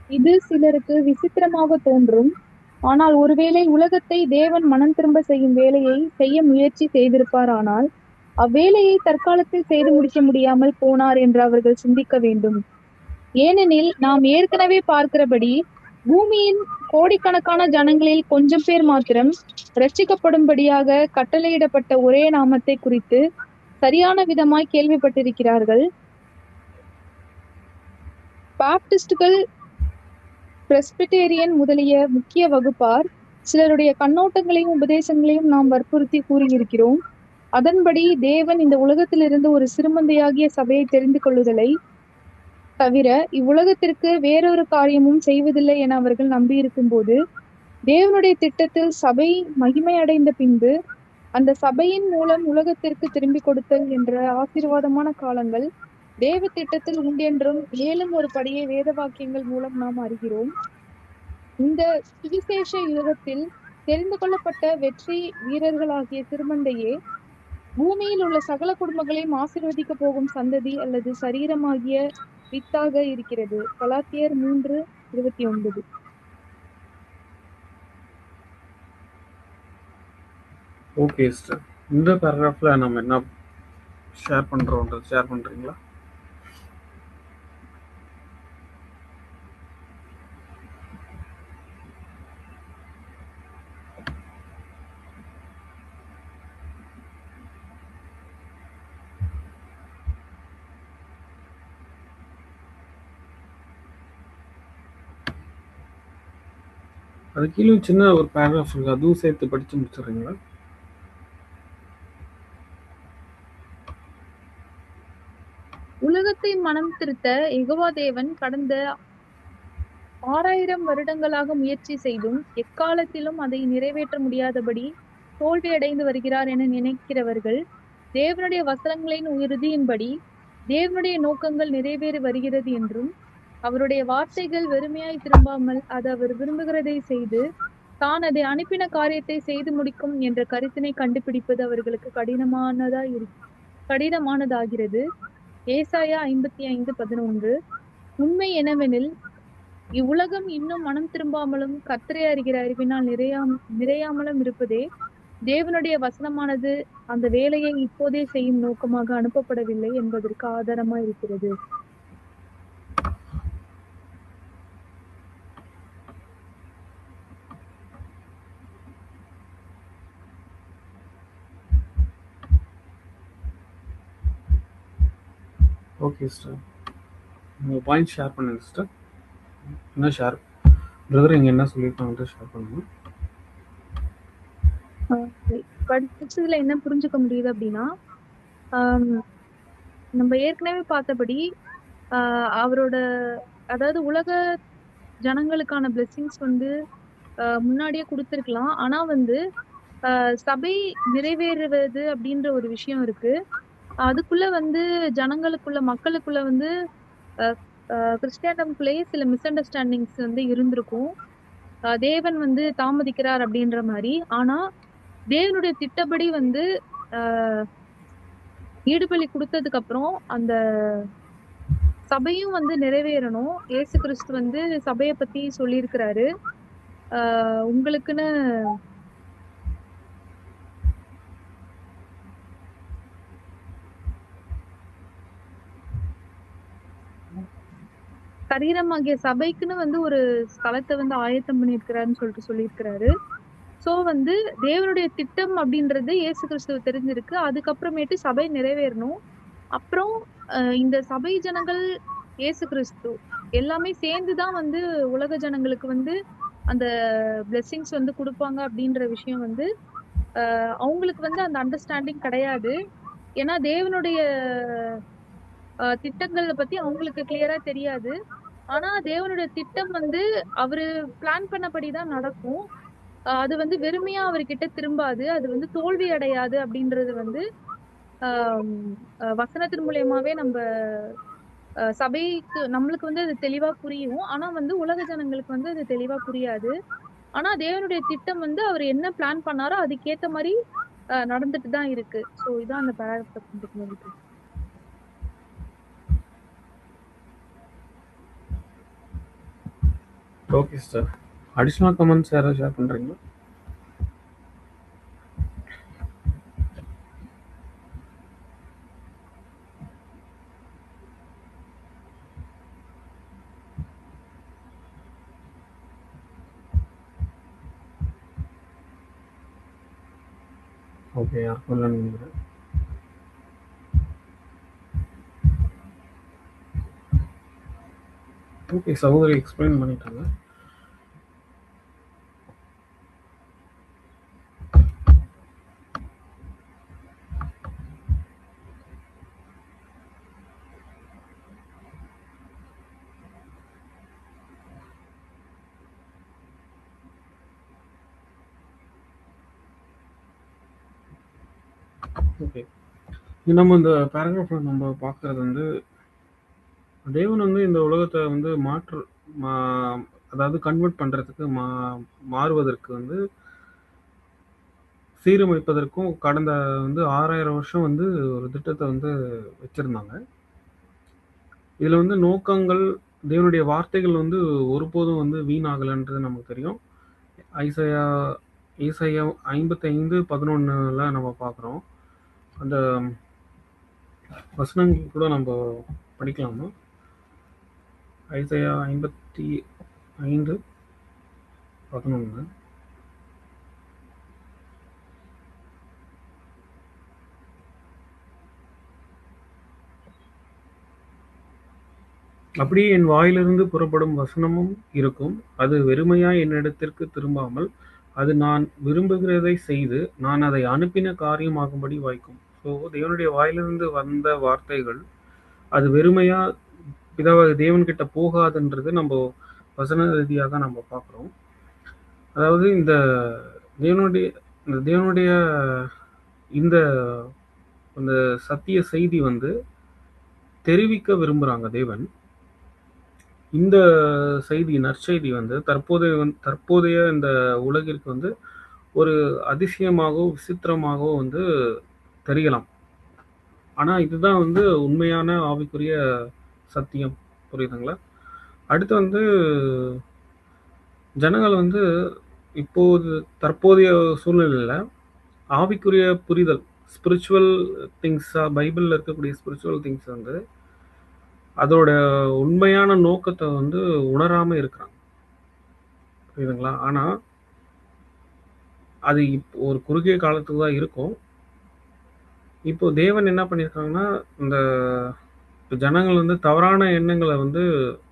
இது சிலருக்கு விசித்திரமாக தோன்றும். ஆனால் ஒருவேளை உலகத்தை தேவன் மனம் திரும்ப செய்யும் வேலையை செய்ய முயற்சி செய்திருப்பாரானால் அவ்வேலையை தற்காலத்தில் செய்து முடிக்க முடியாமல் போனார் என்று அவர்கள் சிந்திக்க வேண்டும். ஏனெனில் நாம் ஏற்கனவே பார்க்கிறபடி பூமியின் கோடிக்கணக்கான ஜனங்களில் கொஞ்சம் பேர் மாத்திரம் ரட்சிக்கப்படும்படியாக கட்டளையிடப்பட்ட ஒரே நாமத்தை குறித்து சரியான விதமாய் கேள்விப்பட்டிருக்கிறார்கள். பாப்டிஸ்டுகள், பிரெஸ்பிட்டேரியன் முதலிய முக்கிய வகுப்பார் சிலருடைய கண்ணோட்டங்களையும் உபதேசங்களையும் நாம் வற்புறுத்தி கூறியிருக்கிறோம். அதன்படி தேவன் இந்த உலகத்திலிருந்து ஒரு சிறுமந்தையாகிய சபையை தெரிந்து கொள்ளுதலை தவிர இவ்வுலகத்திற்கு வேறொரு காரியமும் செய்வதில்லை என அவர்கள் நம்பியிருக்கும் போது தேவனுடைய திட்டத்தில் சபை மகிமையடைந்த பின்பு அந்த சபையின் மூலம் உலகத்திற்கு திரும்பி கொடுத்தல் என்ற ஆசீர்வாதமான காலங்கள் தேவ திட்டத்தில் உண்டென்றும் மேலும் ஒரு படியை வேத வாக்கியங்கள் மூலம் நாம் அறிகிறோம். இந்த சுவிசேஷ யுகத்தில் தெரிந்து கொள்ளப்பட்ட வெற்றி வீரர்களாகிய திருமந்தையே பூமியில் உள்ள சகல குடும்பங்களையும் ஆசீர்வதிக்க போகும் சந்ததி அல்லது சரீரமாகிய வித்தாக இருக்கிறது. கலாத்தியர் 3:29. ஓகே சிஸ்டர், இந்த பேராகிராஃபில் நம்ம என்ன ஷேர் பண்ணுறோன்றது ஷேர் பண்ணுறீங்களா? அது கீழே சின்ன ஒரு பேராகிராஃப் இருக்கு, அதுவும் சேர்த்து படித்து முடிச்சிடுறீங்களா? உலகத்தை மனம் திருத்த யெகோவா தேவன் கடந்த 6000 வருடங்களாக முயற்சி செய்தும் எக்காலத்திலும் அதை நிறைவேற்ற முடியாதபடி தோல்வியடைந்து வருகிறார் என நினைக்கிறவர்கள் தேவனுடைய வசனங்களின் உறுதியின்படி தேவனுடைய நோக்கங்கள் நிறைவேறி வருகிறது என்றும் அவருடைய வார்த்தைகள் வெறுமையாய் திரும்பாமல் அது அவர் விரும்புகிறதை செய்து தான் அதை அனுப்பின காரியத்தை செய்து முடிக்கும் என்ற கருத்தினை கண்டுபிடிப்பது அவர்களுக்கு கடினமானதாகிறது. ஏசாயா 55:11. உண்மை என்னவெனில் இவ்வுலகம் இன்னும் மனம் திரும்பாமலும் கர்த்தரை அறிகிற அறிவினால் நிறையாமலும் இருப்பதே தேவனுடைய வசனமானது அந்த வேலையை இப்போதே செய்யும் நோக்கமாக அனுப்பப்படவில்லை என்பதற்கு ஆதாரமா இருக்கிறது. ஓகே சிஸ்டர், உங்கள் பாயிண்ட் ஷேர் பண்ணுங்க சிஸ்டர். என்ன ஷேர் பிரதர் இங்கே என்ன சொல்லியிருக்காங்க ஷேர் பண்ணுங்க. படிச்சதுல என்ன புரிஞ்சுக்க முடியுது அப்படின்னா, நம்ம ஏற்கனவே பார்த்தபடி அவரோட அதாவது உலக ஜனங்களுக்கான பிளெஸிங்ஸ் வந்து முன்னாடியே கொடுத்துருக்கலாம். ஆனா வந்து சபை நிறைவேறுவது அப்படின்ற ஒரு விஷயம் இருக்கு. அதுக்குள்ள வந்து ஜனங்களுக்குள்ள மக்களுக்குள்ள வந்து கிறிஸ்டியானிக்குள்ளேயே சில மிஸ் அண்டர்ஸ்டாண்டிங்ஸ் வந்து இருந்திருக்கும். தேவன் வந்து தாமதிக்கிறார் அப்படின்ற மாதிரி. ஆனா தேவனுடைய திட்டப்படி வந்து ஈடுபலி கொடுத்ததுக்கு அப்புறம் அந்த சபையும் வந்து நிறைவேறணும். இயேசு கிறிஸ்து வந்து சபையை பத்தி சொல்லியிருக்கிறாரு. உங்களுக்குன்னு சரீரமாகிய சபைக்குன்னு வந்து ஒரு ஸ்தலத்தை வந்து ஆயத்தம் பண்ணியிருக்கிறாருன்னு சொல்லியிருக்கிறாரு. சோ வந்து தேவனுடைய திட்டம் அப்படின்றது இயேசு கிறிஸ்துவ தெரிஞ்சிருக்கு. அதுக்கப்புறமேட்டு சபை நிறைவேறணும். அப்புறம் இந்த சபை ஜனங்கள் இயேசு கிறிஸ்து எல்லாமே சேர்ந்துதான் வந்து உலக ஜனங்களுக்கு வந்து அந்த பிளெஸிங்ஸ் வந்து கொடுப்பாங்க அப்படின்ற விஷயம் வந்து அவங்களுக்கு வந்து அந்த அண்டர்ஸ்டாண்டிங் கிடையாது. ஏன்னா தேவனுடைய திட்டங்களை பத்தி அவங்களுக்கு கிளியரா தெரியாது. ஆனா தேவனுடைய திட்டம் வந்து அவரு பிளான் பண்ணபடிதான் நடக்கும். அது வந்து வெறுமையா அவர்கிட்ட திரும்பாது, அது வந்து தோல்வி அடையாது அப்படின்றது வந்து வசனத்தின் மூலியமாவே நம்ம சபைக்கு நம்மளுக்கு வந்து அது தெளிவா புரியும். ஆனா வந்து உலக ஜனங்களுக்கு வந்து அது தெளிவா புரியாது. ஆனா தேவனுடைய திட்டம் வந்து அவர் என்ன பிளான் பண்ணாரோ அதுக்கேத்த மாதிரி நடந்துட்டு தான் இருக்கு. சோ இதான் அந்த paragraph. Okay sir. Additional comments யாராவது ஷேர் பண்ணுறீங்களா? ஓகே, யாருக்கும் இல்லைன்னு நினைக்கிறேன். ஓகே, சகோதரி எக்ஸ்பிளைன் பண்ணிட்டாங்க. ஓகே, நம்ம இந்த பேராகிராஃப்ல நம்ம பார்க்கறது வந்து தேவன் வந்து இந்த உலகத்தை வந்து அதாவது கன்வெர்ட் பண்றதுக்கு மாறுவதற்கு வந்து சீரமைப்பதற்கும் கடந்த வந்து 6000 வருஷம் வந்து ஒரு திட்டத்தை வந்து வச்சிருந்தாங்க. இதுல வந்து நோக்கங்கள், தேவனுடைய வார்த்தைகள் வந்து ஒருபோதும் வந்து வீணாகலைன்றது நமக்கு தெரியும். ஐசையா 55:11 நம்ம பார்க்குறோம். அந்த வசனங்கள் கூட நம்ம படிக்கலாமா? ஐசையா 55:11. அப்படியே என் வாயிலிருந்து புறப்படும் வசனமும் இருக்கும், அது வெறுமையாய் என்னிடத்திற்கு திரும்பாமல் அது நான் விரும்புகிறதை செய்து நான் அதை அனுப்பின காரியமாகும்படி வாய்க்கும். ஸோ தேவனுடைய வாயிலிருந்து வந்த வார்த்தைகள் அது வெறுமையா தேவன்கிட்ட போகாதுன்றது நம்ம வசன ரீதியாக நம்ம பார்க்குறோம். அதாவது இந்த தேவனுடைய இந்த சத்திய செய்தி வந்து தெரிவிக்க விரும்புறாங்க தேவன். இந்த செய்தி, நற்செய்தி வந்து தற்போதைய இந்த உலகிற்கு வந்து ஒரு அதிசயமாகவோ விசித்திரமாகவோ வந்து தெரியலாம். ஆனா இதுதான் வந்து உண்மையான ஆவிக்குரிய சத்தியம். புரியுதுங்களா? அடுத்து வந்து ஜனங்கள் வந்து தற்போதைய சூழ்நிலையில ஆவிக்குரிய புரிதல், ஸ்பிரிச்சுவல் திங்ஸ், பைபிள்ல இருக்கக்கூடிய ஸ்பிரிச்சுவல் திங்ஸ் வந்து அதோட உண்மையான நோக்கத்தை வந்து உணராம இருக்கிறாங்க. புரியுதுங்களா? ஆனா அது ஒரு குறுகிய காலத்துக்கு தான் இருக்கும். இப்போ தேவன் என்ன பண்ணியிருக்காங்கன்னா, இந்த ஜனங்கள் வந்து தவறான எண்ணங்களை வந்து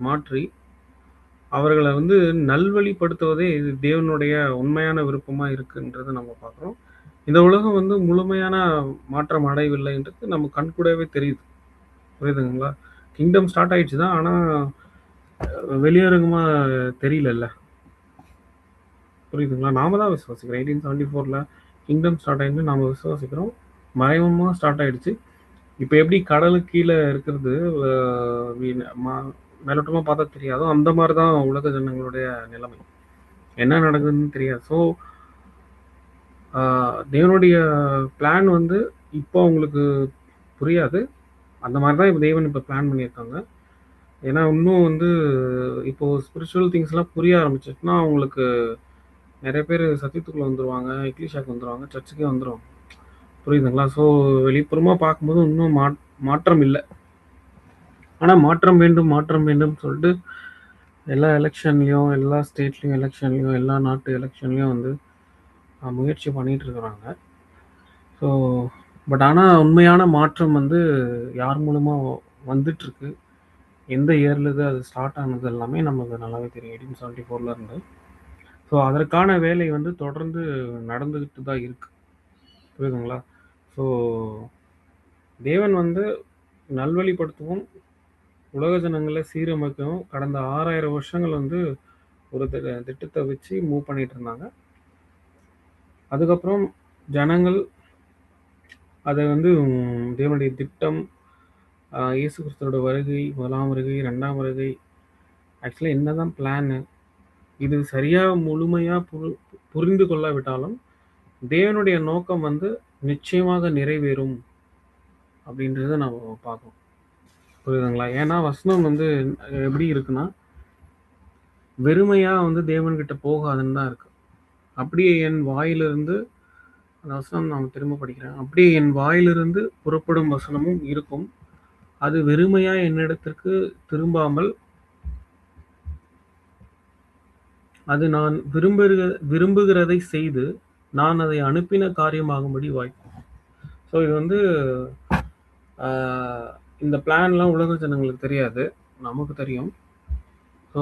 மாற்றி அவர்களை வந்து நல்வழிப்படுத்துவதே இது தேவனுடைய உண்மையான விருப்பமா இருக்குன்றது நம்ம பார்க்குறோம். இந்த உலகம் வந்து முழுமையான மாற்றம் அடையவில்லைன்றது நம்ம கண்கூடவே தெரியுது. புரியுதுங்களா? கிங்டம் ஸ்டார்ட் ஆயிடுச்சு தான், ஆனா வெளியரங்கமா தெரியல. புரியுதுங்களா? நாம தான் விசுவாசிக்கிறோம். 1874 கிங்டம் ஸ்டார்ட் ஆயிடுச்சு, நாம விசுவாசிக்கிறோம். மறைமுகமா ஸ்டார்ட் ஆயிடுச்சு. இப்போ எப்படி கடலுக்கு கீழே இருக்கிறது மேலோட்டமா பார்த்தா தெரியாதோ, அந்த மாதிரி தான் உலக ஜனங்களுடைய நிலைமை. என்ன நடக்குதுன்னு தெரியாது. ஸோ தேவனுடைய பிளான் வந்து இப்போ அவங்களுக்கு புரியாது. அந்த மாதிரி தான் இப்போ தேவன் இப்போ பிளான் பண்ணியிருக்காங்க. ஏன்னா இன்னும் வந்து இப்போ ஸ்பிரிச்சுவல் திங்ஸ்லாம் புரிய ஆரம்பிச்சிச்சுன்னா அவங்களுக்கு நிறைய பேர் சத்தியத்துக்குள்ள வந்துருவாங்க, எக்லிஷாக்கு வந்துருவாங்க, சர்ச்சுக்கே வந்துருவாங்க. புரியுதுங்களா? ஸோ வெளிப்புறமா பார்க்கும்போது இன்னும் மாற்றம் இல்லை. ஆனால் மாற்றம் வேண்டும் சொல்லிட்டு எல்லா எலெக்ஷன்லையும், எல்லா ஸ்டேட்லையும் எலெக்ஷன்லையும், எல்லா நாட்டு எலெக்ஷன்லையும் வந்து முயற்சி பண்ணிட்டு இருக்கிறாங்க. ஸோ பட் ஆனால் உண்மையான மாற்றம் வந்து யார் மூலமாக வந்துட்டுருக்கு, எந்த இயர்லேருந்து அது ஸ்டார்ட் ஆனது எல்லாமே நமக்கு நல்லாவே தெரியும். 1874 இருந்து. ஸோ அதற்கான வேலை வந்து தொடர்ந்து நடந்துக்கிட்டு தான் இருக்கு. புரியுதுங்களா? ஸோ தேவன் வந்து நல்வழிப்படுத்தவும் உலக ஜனங்களை சீரமைக்கவும் கடந்த 6000 வருஷங்கள் வந்து ஒரு திட்டத்தை வச்சு மூவ் பண்ணிட்டு இருந்தாங்க. அதுக்கப்புறம் ஜனங்கள் அதை வந்து தேவனுடைய திட்டம், இயேசு கிறிஸ்துவோட வருகை, முதலாம் வருகை, 2ஆம் வருகை, ஆக்சுவலாக என்னதான் பிளானு, இது சரியாக முழுமையாக புரிந்து கொள்ளாவிட்டாலும் தேவனுடைய நோக்கம் வந்து நிச்சயமாக நிறைவேறும் அப்படின்றத நம்ம பார்க்கணும். புரியுதுங்களா? ஏன்னா வசனம் வந்து எப்படி இருக்குன்னா, வெறுமையா வந்து தேவன்கிட்ட போகாதுன்னு தான் இருக்கு. அப்படியே என் வாயிலிருந்து, அந்த வசனம் நான் திரும்ப படிக்கிறேன். அப்படியே என் வாயிலிருந்து புறப்படும் வசனமும் இருக்கும். அது வெறுமையா என்னிடத்திற்கு திரும்பாமல், அது நான் விரும்புகிறதை செய்து நான் அதை அனுப்பின காரியமாகும்படி வாய்க்கும். ஸோ இது வந்து இந்த பிளான்லாம் உலக ஜனங்களுக்கு தெரியாது, நமக்கு தெரியும். ஸோ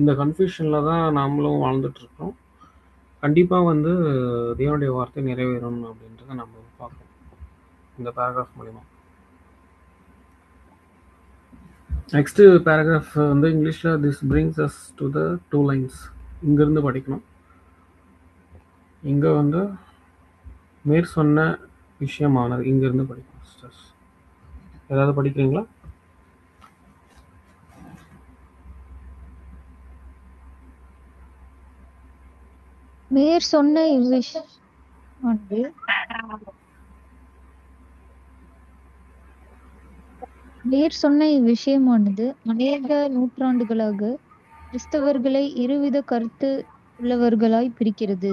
இந்த கன்ஃபியூஷனில் தான் நாமளும் வாழ்ந்துட்டுருக்கோம். கண்டிப்பாக வந்து தேவனுடைய வார்த்தை நிறைவேறும் அப்படின்றத நம்ம பார்க்கணும் இந்த பேராகிராஃப் மூலிமா. நெக்ஸ்ட்டு பேராகிராஃப் வந்து இங்கிலீஷில் this brings us to the 2 lines. இங்கேருந்து படிக்கணும். இங்கே வந்து மேற் சொன்ன விஷயமானது இங்கேருந்து படிக்கணும். சிஸ்டர்ஸ் ஏதாவது படிக்கிறீங்களா? மேற் சொன்ன இவ்விஷயமானது மேற் சொன்ன இவ்விஷயமானது அநேக நூற்றாண்டுகளாக கிறிஸ்தவர்களை இருவித கருத்து உள்ளவர்களாய் பிரிக்கிறது.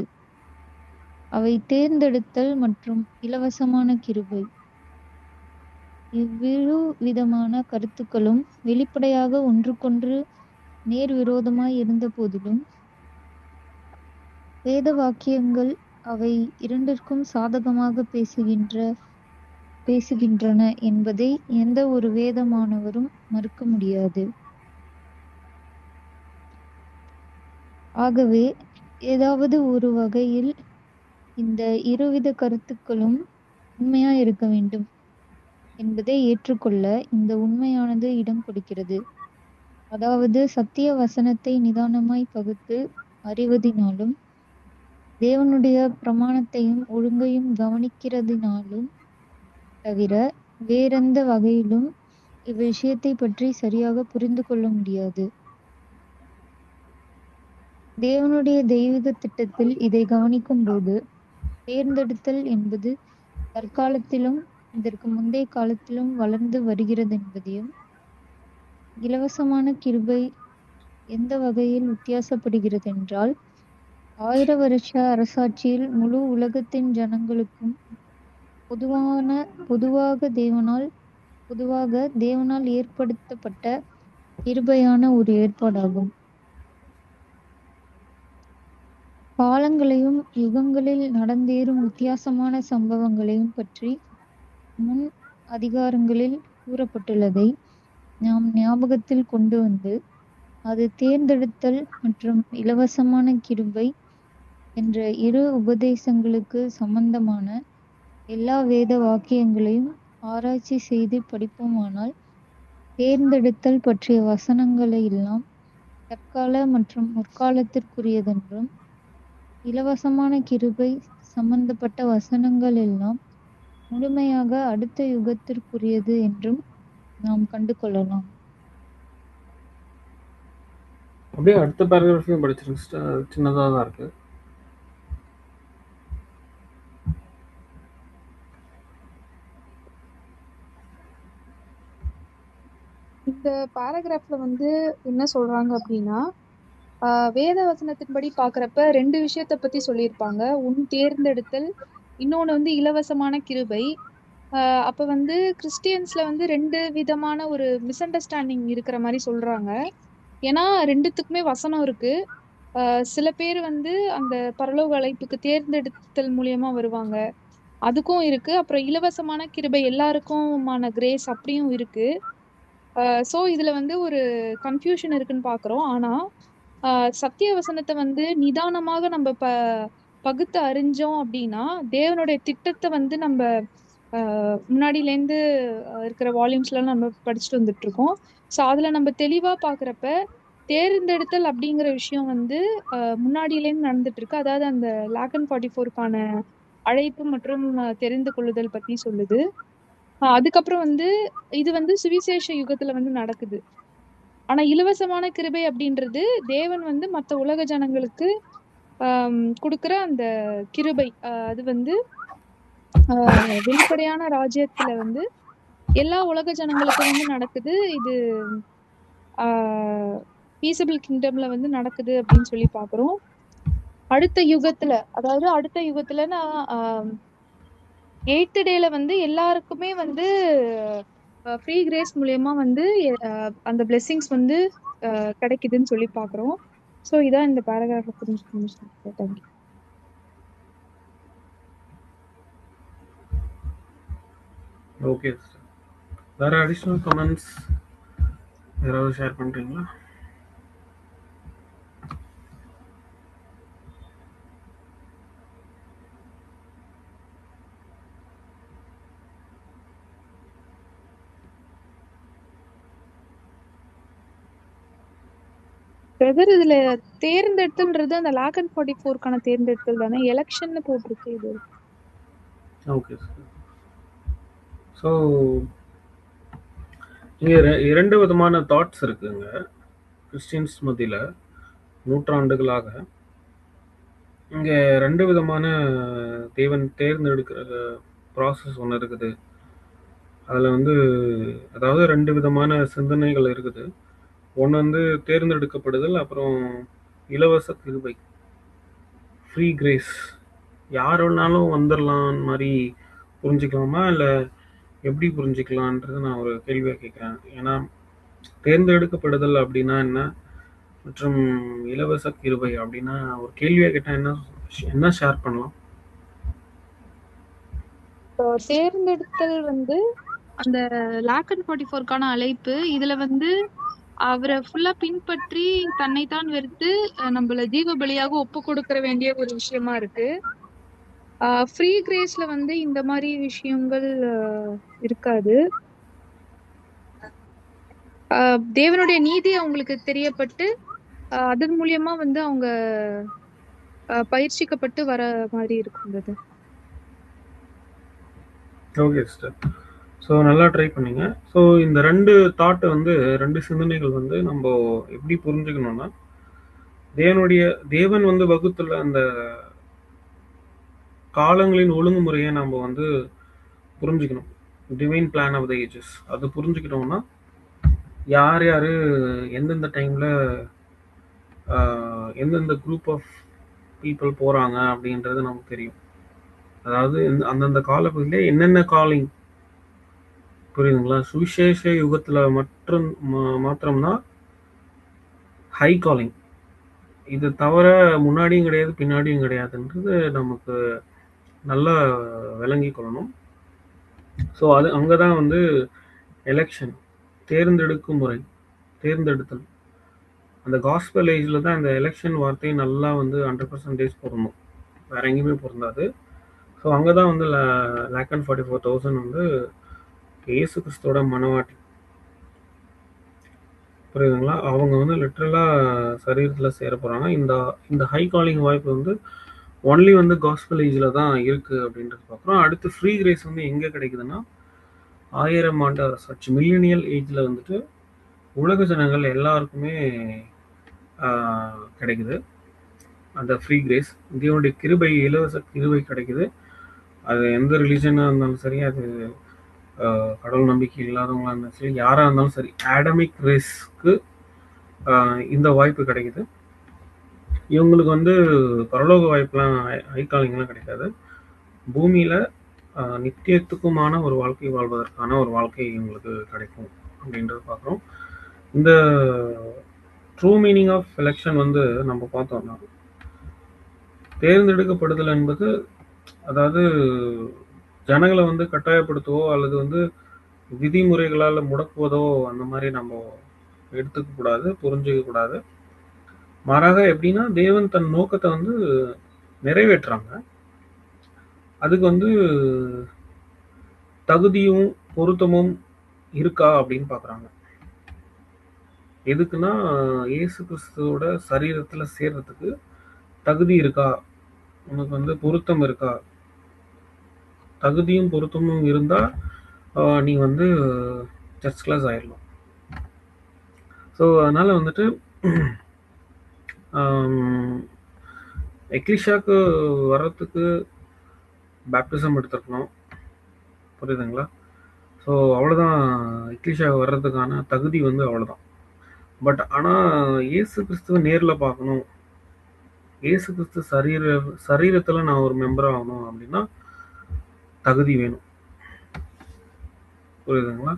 அவை தேர்ந்தெடுத்தல் மற்றும் இலவசமான கிருபை. இவ்விரு விதமான கருத்துக்களும் வெளிப்படையாக ஒன்றுக்கொன்று நேர் விரோதமாய் இருந்த போதிலும் வேத வாக்கியங்கள் அவை இரண்டிற்கும் சாதகமாக பேசுகின்றன என்பதை எந்த ஒரு வேதமானவரும் மறுக்க முடியாது. ஆகவே ஏதாவது ஒரு வகையில் இந்த இருவித கருத்துக்களும் உண்மையாய் இருக்க வேண்டும் என்பதை ஏற்றுக்கொள்ள இந்த உண்மையானது இடம் கொடுக்கிறது. அதாவது சத்திய வசனத்தை நிதானமாய் பகுத்து அறிவதினாலும் தேவனுடைய பிரமாணத்தையும் ஒழுங்கையும் கவனிக்கிறதினாலும் தவிர வேறெந்த வகையிலும் இவ்விஷயத்தை பற்றி சரியாக புரிந்து கொள்ள முடியாது. தேவனுடைய தெய்வீக திட்டத்தில் இதை கவனிக்கும் போது தேர்ந்தெடுத்தல் என்பது தற்காலத்திலும் இதற்கு முந்தைய காலத்திலும் வளர்ந்து வருகிறதென்பதையும், இலவசமான கிருபை எந்த வகையில் வித்தியாசப்படுகிறதென்றால் 1000 வருஷ அரசாட்சியில் முழு உலகத்தின் ஜனங்களுக்கும் பொதுவாக தேவனால் ஏற்படுத்தப்பட்ட கிருபையான ஒரு ஏற்பாடாகும். காலங்களையும் யுகங்களில் நடந்தேறும் வித்தியாசமான சம்பவங்களையும் பற்றி முன் அதிகாரங்களில் கூறப்பட்டுள்ளதை நாம் ஞாபகத்தில் கொண்டு வந்து அது தேர்ந்தெடுத்தல் மற்றும் இலவசமான கிருபை என்ற இரு உபதேசங்களுக்கு சம்பந்தமான எல்லா வேத வாக்கியங்களையும் ஆராய்ச்சி செய்து படிப்போமானால் தேர்ந்தெடுத்தல் பற்றிய வசனங்களை எல்லாம் தற்கால மற்றும் முற்காலத்திற்குரியதென்றும் இலவசமான கிருபை சம்பந்தப்பட்ட வசனங்கள் எல்லாம் முழுமையாக அடுத்த யுகத்திற்குரியது என்றும் நாம் கண்டு கொள்ளலாம். அப்படியே அடுத்த பேராகிராஃபையும் படிச்சிருங்க சிஸ்டர். சின்னதாக தான் இருக்கு. இந்த பேராகிராஃப்ல வந்து என்ன சொல்றாங்க அப்படின்னா, வேத வசனத்தின்படி பாக்குறப்ப 2 விஷயத்த பத்தி சொல்லியிருப்பாங்க. ஒன்னு தேர்ந்தெடுத்தல், இன்னொன்னு வந்து இலவசமான கிருபை. அப்ப வந்து கிறிஸ்டியன்ஸ்ல வந்து 2 விதமான ஒரு மிஸ் அண்டர்ஸ்டாண்டிங் இருக்கிற மாதிரி சொல்றாங்க. ஏன்னா 2த்துக்குமே வசனம் இருக்கு. சில பேர் வந்து அந்த பரலோக அழைப்புக்கு தேர்ந்தெடுத்தல் மூலியமா வருவாங்க, அதுக்கும் இருக்கு. அப்புறம் இலவசமான கிருபை எல்லாருக்குமான கிரேஸ் அப்படியும் இருக்கு. சோ இதுல வந்து ஒரு கன்ஃபியூஷன் இருக்குன்னு பாக்குறோம். ஆனா சத்திய வசனத்தை வந்து நிதானமாக நம்ம பகுத்து அறிஞ்சோம் அப்படின்னா தேவனுடைய திட்டத்தை வந்து நம்ம முன்னாடில இருந்து இருக்கிற வால்யூம்ஸ்ல நம்ம படிச்சுட்டு வந்துட்டு இருக்கோம். சோ அதுல நம்ம தெளிவா பாக்குறப்ப தேர்ந்தெடுத்தல் அப்படிங்கிற விஷயம் வந்து முன்னாடியில இருந்து நடந்துட்டு இருக்கு. அதாவது அந்த லாகன் 44க்கான அழைப்பு மற்றும் தெரிந்து கொள்ளுதல் பத்தி சொல்லுது. அதுக்கப்புறம் வந்து இது வந்து சுவிசேஷ யுகத்துல வந்து நடக்குது. ஆனா இலவசமான கிருபை அப்படின்றது தேவன் வந்து மத்த உலக ஜனங்களுக்கு கொடுக்கிற அந்த கிருபை. அது வந்து வெளிப்படையான ராஜ்யத்துல வந்து எல்லா உலக ஜனங்களுக்கும் வந்து நடக்குது. இது பீசபிள் கிங்டம்ல வந்து நடக்குது அப்படின்னு சொல்லி பாக்குறோம். அடுத்த யுகத்துல, அதாவது அடுத்த யுகத்துலன்னா 8th டேல வந்து எல்லாருக்குமே வந்து ஃப்ரீ கிரேஸ் மூலியமா வந்து அந்த பிளெஸிங்ஸ் வந்து கிடைக்குதுன்னு சொல்லி பாக்குறோம். ஸோ இதான் இந்த பேராகிராஃப் புரிஞ்சுக்கணும். தேங்க்யூ. Okay sister. வேற அடிஷ்னல் கமெண்ட்ஸ் யாராவது ஷேர் பண்றீங்களா? பிரதர், இதுல தேர்ந்தெடுத்தல்ன்றது அந்த லாக் அண்ட் 44க்கான தேர்ந்தெடுத்தல் தானே? எலெக்ஷன் போட்டிருக்கு இது. Okay sir. ஸோ இங்கே இரண்டு விதமான தாட்ஸ் இருக்குங்க கிறிஸ்டியன்ஸ் மத்தியில் நூற்றாண்டுகளாக. இங்கே ரெண்டு விதமான தேவன் தேர்ந்தெடுக்கிற ப்ராசஸ் ஒன்று இருக்குது. அதில் வந்து அதாவது ரெண்டு விதமான சிந்தனைகள் இருக்குது. ஒன்று வந்து தேர்ந்தெடுக்கப்படுதல், அப்புறம் இலவச கிருபை, ஃப்ரீ கிரேஸ். யார் வேணாலும் வந்துடலாம் மாதிரி புரிஞ்சுக்கலாமா, இல்லை எப்படி புரிஞ்சுக்கலான்றது நான் ஒரு கேள்வியாக கேட்குறேன். ஏன்னா தேர்ந்தெடுக்கப்படுதல் அப்படின்னா என்ன, மற்றும் இலவச கிருபை அப்படின்னா ஒரு கேள்வியாக கேட்டால் என்ன ஷேர் பண்ணலாம்? தேர்ந்தெடுத்தல் வந்து அந்த லாக் அண்ட் 44க்கான அழைப்பு. இதுல வந்து அவரை ஃபுல்லா பின்பற்றி தன்னைத்தான் வெறுத்து நம்மள ஜீவ பலியாக ஒப்பு கொடுக்கற வேண்டிய ஒரு விஷயமா இருக்கு. ஃப்ரீ கிரேஸ்ல வந்து இந்த மாதிரி விஷயங்கள் இருக்காது. தேவனுடைய நீதி அவங்களுக்கு தெரியப்பட்டு அதன் மூலியமா வந்து அவங்க பயிற்சிக்கப்பட்டு வர மாதிரி இருக்குங்கிறது. Okay sister. ஸோ நல்லா ட்ரை பண்ணீங்க. ஸோ இந்த ரெண்டு தாட்டு வந்து ரெண்டு சிந்தனைகள் வந்து நம்ம எப்படி புரிஞ்சுக்கணும்னா, தேவன் வந்து வகுத்துள்ள அந்த காலங்களின் ஒழுங்குமுறையை நம்ம வந்து புரிஞ்சுக்கணும். Divine plan of the ages அது புரிஞ்சுக்கிட்டோம்னா யார் யார் எந்தெந்த டைமில் எந்தெந்த குரூப் ஆஃப் பீப்புள் போகிறாங்க அப்படின்றது நமக்கு தெரியும். அதாவது அந்தந்த காலப்பகுதியில் என்னென்ன காலிங், புரியுதுங்களா? சுவிசேஷ யுகத்தில் மாத்திரம்தான் ஹை காலிங். இது தவிர முன்னாடியும் கிடையாது பின்னாடியும் கிடையாதுன்றது நமக்கு நல்லா விளங்கி கொள்ளணும். ஸோ அது அங்கே தான் வந்து எலெக்ஷன், தேர்ந்தெடுக்கும் முறை, தேர்ந்தெடுத்தல். அந்த காஸ்பல் ஏஜில் தான் இந்த எலெக்ஷன் வார்த்தை நல்லா வந்து 100% பொருந்தும், வேற எங்கேயுமே பொருந்தாது. ஸோ அங்கே தான் வந்து லாக் அண்ட் 44,000 வந்து இயேசு கிறிஸ்துவோட மனவாட்டி, புரியுதுங்களா? அவங்க வந்து லிட்ரலாக சரீரத்தில் சேர போகிறாங்க. இந்த ஹை காலிங் வாய்ப்பு வந்து ஒன்லி வந்து காஸ்பல் ஏஜில் தான் இருக்குது அப்படின்றது பார்க்குறோம். அடுத்து ஃப்ரீ கிரேஸ் வந்து எங்கே கிடைக்குதுன்னா 1000 ஆண்டு அரசாட்சி, மில்லினியல் ஏஜில் வந்துட்டு உலக ஜனங்கள் எல்லாருக்குமே கிடைக்குது அந்த ஃப்ரீ கிரேஸ். தேவனுடைய கிருபை, இலவச கிருபை கிடைக்குது. அது எந்த ரிலீஜனாக இருந்தாலும் சரி, அது கடவுள் நம்பிக்கை இல்லாதவங்களா இருந்தாலும் சரி, யாராக இருந்தாலும் சரி, ஆடமிக் ரேஸ்க்கு இந்த வாய்ப்பு கிடைக்குது. இவங்களுக்கு வந்து பரலோக வாய்ப்புலாம் ஹை காலிங்லாம் கிடைக்காது. பூமியில் நித்தியத்துக்குமான ஒரு வாழ்க்கை வாழ்வதற்கான ஒரு வாழ்க்கை இவங்களுக்கு கிடைக்கும் அப்படின்றத பார்க்குறோம். இந்த ட்ரூ மீனிங் ஆஃப் எலெக்ஷன் வந்து நம்ம பார்த்தோம்னா, தேர்ந்தெடுக்கப்படுதல் என்பது அதாவது ஜனங்களை வந்து கட்டாயப்படுத்தவோ அல்லது வந்து விதிமுறைகளால் முடக்குவதோ அந்த மாதிரி நம்ம எடுத்துக்க கூடாது, புரிஞ்சுக்க கூடாது. மாறாக எப்படின்னா, தேவன் தன் நோக்கத்தை வந்து நிறைவேற்றுறாங்க. அதுக்கு வந்து தகுதியும் பொருத்தமும் இருக்கா அப்படின்னு பார்க்குறாங்க. எதுக்குன்னா, இயேசு கிறிஸ்துவோட சரீரத்தில் சேர்றதுக்கு தகுதி இருக்கா, உனக்கு வந்து பொருத்தம் இருக்கா. தகுதியும் பொருத்தமும் இருந்தால் நீ வந்து சர்ச் கிளாஸ் ஆயிடலாம். ஸோ அதனால் வந்துட்டு எக்லிஷாக்கு வர்றதுக்கு பேப்டிசம் எடுத்துருக்கணும், புரியுதுங்களா? ஸோ அவ்வளோதான், எக்லிஷாக்கு வர்றதுக்கான தகுதி வந்து அவ்வளோதான். பட் ஆனால் இயேசு கிறிஸ்துவ நேரில் பார்க்கணும், இயேசு கிறிஸ்து சரீரத்தில் நான் ஒரு மெம்பர் ஆகணும் அப்படின்னா தகுதி வேணும். புரியுதுங்களா?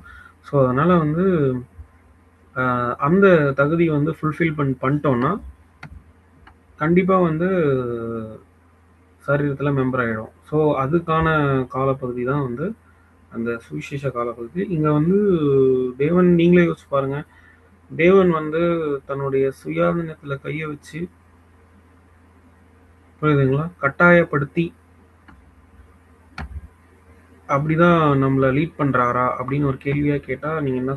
ஸோ அதனால் வந்து அந்த தகுதி வந்து ஃபுல்ஃபில் பண்ணிட்டோம்னா கண்டிப்பாக வந்து சரீரத்தில் மெம்பர் ஆகிடும். ஸோ அதுக்கான காலப்பகுதி தான் வந்து அந்த சுவிசேஷ காலப்பகுதி. இங்கே வந்து தேவன், நீங்களே யோசிச்சு பாருங்க, தேவன் வந்து தன்னுடைய சுயாதீனத்தில் கையை வச்சு, புரியுதுங்களா, கட்டாயப்படுத்தி அப்படிதான் நம்மளை லீட் பண்றாரா அப்படின்னு ஒரு கேள்வியா கேட்டா நீங்க என்ன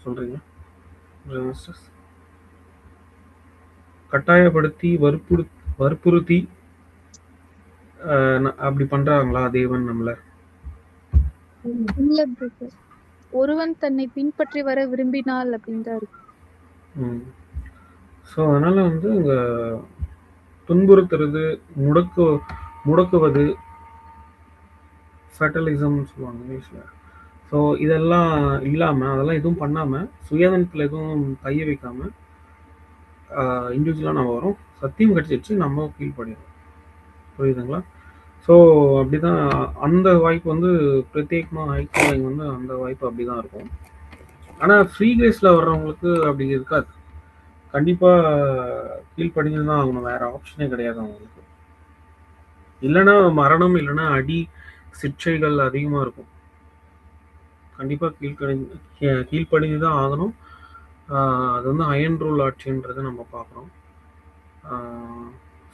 சொல்றீங்க? கட்டாயப்படுத்தி வற்புறுத்தி அப்படி பண்றாங்களா தேவன் நம்மள? இல்ல பிரதர், ஒருவன் தன்னை பின்பற்றி வர விரும்பினால் அப்படின்னு தான் இருக்கு. ஸோ அதனால வந்து இங்க துன்புறுத்துறது, முடக்குவது, ஃபெட்டலிசம்னு சொல்லுவாங்க இங்கிலீஷ்ல. ஸோ இதெல்லாம் இல்லாமல், அதெல்லாம் எதுவும் பண்ணாமல், சுயாதனத்தில் எதுவும் கையை வைக்காமல் இண்டிவிஜுவலாக நம்ம வரோம். சத்தியம் கிடச்சிருச்சு, நம்ம ஃபீல் பண்ணிடுறோம். புரியுதுங்களா? ஸோ அப்படி தான் அந்த வாய்ப்பு வந்து பிரத்யேகமாக ஹைகாலிங் வந்து அந்த வாய்ப்பு அப்படி தான் இருக்கும். ஆனால் ஃப்ரீ கிரேஸில் வர்றவங்களுக்கு அப்படி இருக்காது. கண்டிப்பாக கீழ்ப்படிஞ்சு தான் ஆகணும், வேறு ஆப்ஷனே கிடையாது அவங்களுக்கு. இல்லைன்னா மரணம், இல்லைன்னா அடி, சிக்ஷைகள் அதிகமாக இருக்கும். கண்டிப்பாக கீழ்ப்படிஞ்சு தான் ஆகணும். அது வந்து அயன் ரூல் ஆட்சின்றதை நம்ம பார்க்குறோம்.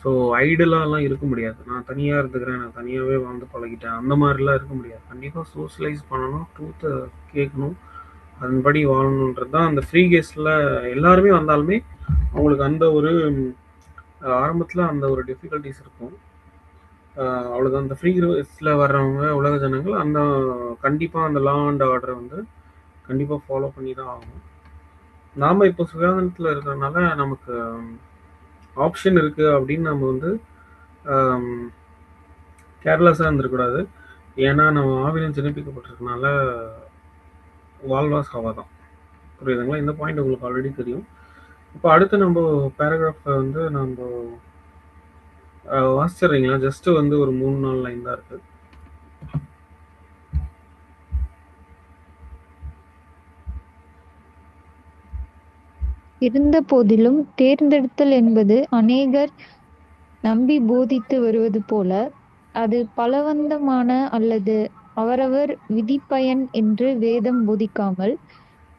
ஸோ ஐடலாலாம் இருக்க முடியாது. நான் தனியாக இருந்துக்கிறேன், நான் தனியாகவே வாழ்ந்து பழகிட்டேன், அந்த மாதிரிலாம் இருக்க முடியாது. கண்டிப்பாக சோஷியலைஸ் பண்ணணும், ட்ரூத்தை கேட்கணும், அதன்படி வாழணுன்றது தான் அந்த ஃப்ரீ கேஸில் எல்லாருமே வந்தாலுமே அவங்களுக்கு அந்த ஒரு ஆரம்பத்தில் அந்த ஒரு டிஃபிகல்ட்டிஸ் இருக்கும். அவ்வளோதான். அந்த ஃப்ரீ கேஸில் வர்றவங்க உலக ஜனங்கள் அந்த கண்டிப்பாக அந்த லா அண்ட் ஆர்டரை வந்து கண்டிப்பாக ஃபாலோ பண்ணி தான் ஆகணும். நாம் இப்போ சுகாதாரத்தில் இருக்கிறதுனால நமக்கு ஆப்ஷன் இருக்குது அப்படின்னு நம்ம வந்து கேர்லெஸ்ஸாக இருந்துடக்கூடாது. ஏன்னா நம்ம ஆவிலும் ஜெனிப்பிக்கப்பட்டிருக்கனால வாழ்வா சாவாதான். புரியுதுங்களா? இந்த பாயிண்ட் உங்களுக்கு ஆல்ரெடி தெரியும். இப்போ அடுத்து நம்ம பேராகிராஃபை வந்து நம்ம வாசிச்சிடுறீங்களா? ஜஸ்ட் வந்து ஒரு 3-4 லைன் தான் இருக்குது. இருந்த போதிலும் தேர்ந்தெடுத்தல் என்பது அநேகர் நம்பி போதித்து வருவது போல, அது பலவந்தமான அல்லது அவரவர் விதிப்பயன் என்று வேதம் போதிக்காமல்,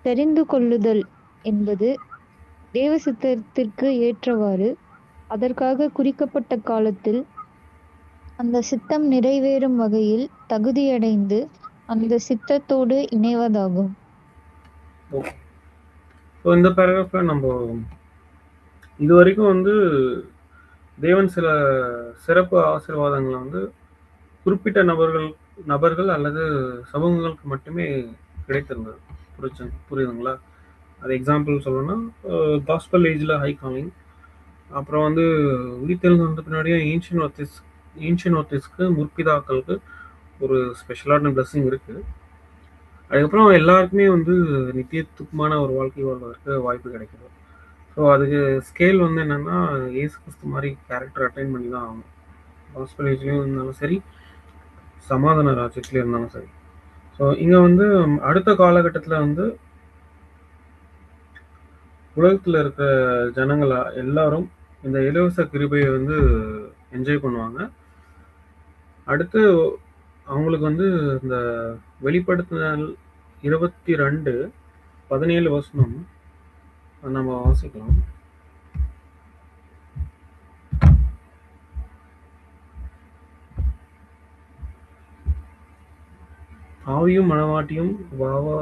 தெரிந்து கொள்ளுதல் என்பது தேவ சித்தத்திற்கு ஏற்றவாறு அதற்காக குறிக்கப்பட்ட காலத்தில் அந்த சித்தம் நிறைவேறும் வகையில் தகுதியடைந்து அந்த சித்தத்தோடு இணைவதாகும். ஸோ இந்த பேராகிராஃப்ல நம்ம இது வரைக்கும் வந்து தேவன் சில சிறப்பு ஆசீர்வாதங்களை வந்து குறிப்பிட்ட நபர்கள் அல்லது சமூகங்களுக்கு மட்டுமே கிடைத்திருந்தது. புரியுதுங்களா? அது எக்ஸாம்பிள் சொல்லணும்னா காஸ்பல் ஏஜில் ஹை காலிங், அப்புறம் வந்து உயிர்த்தெழுந்து வந்த பின்னாடியே ஏன்ஷியன் ஒர்த்திஸ்க்கு முற்பிதாக்களுக்கு ஒரு ஸ்பெஷலான பிளஸிங் இருக்குது. அதுக்கப்புறம் எல்லாருக்குமே வந்து நித்தியத்துக்குமான ஒரு வாழ்க்கை வாழ்வதற்கு வாய்ப்பு கிடைக்குது. ஸோ அதுக்கு ஸ்கேல் வந்து என்னென்னா ஏசு கிறிஸ்து மாதிரி கேரக்டர் அட்டைன் பண்ணி தான் ஆகணும். காஸ்பல் ஏஜ்லேயும் இருந்தாலும் சரி, சமாதான ராஜ்யத்துலேயும் இருந்தாலும் சரி. ஸோ இங்கே வந்து அடுத்த காலகட்டத்தில் வந்து உலகத்தில் இருக்கிற ஜனங்களா எல்லாரும் இந்த இலவச கிருபையை வந்து என்ஜாய் பண்ணுவாங்க. அடுத்து அவங்களுக்கு வந்து இந்த வெளிப்படுத்தினல் 22:17 வசனம் நம்ம வாசிக்கலாம். ஆவியும் மனவாட்டியும் வாவா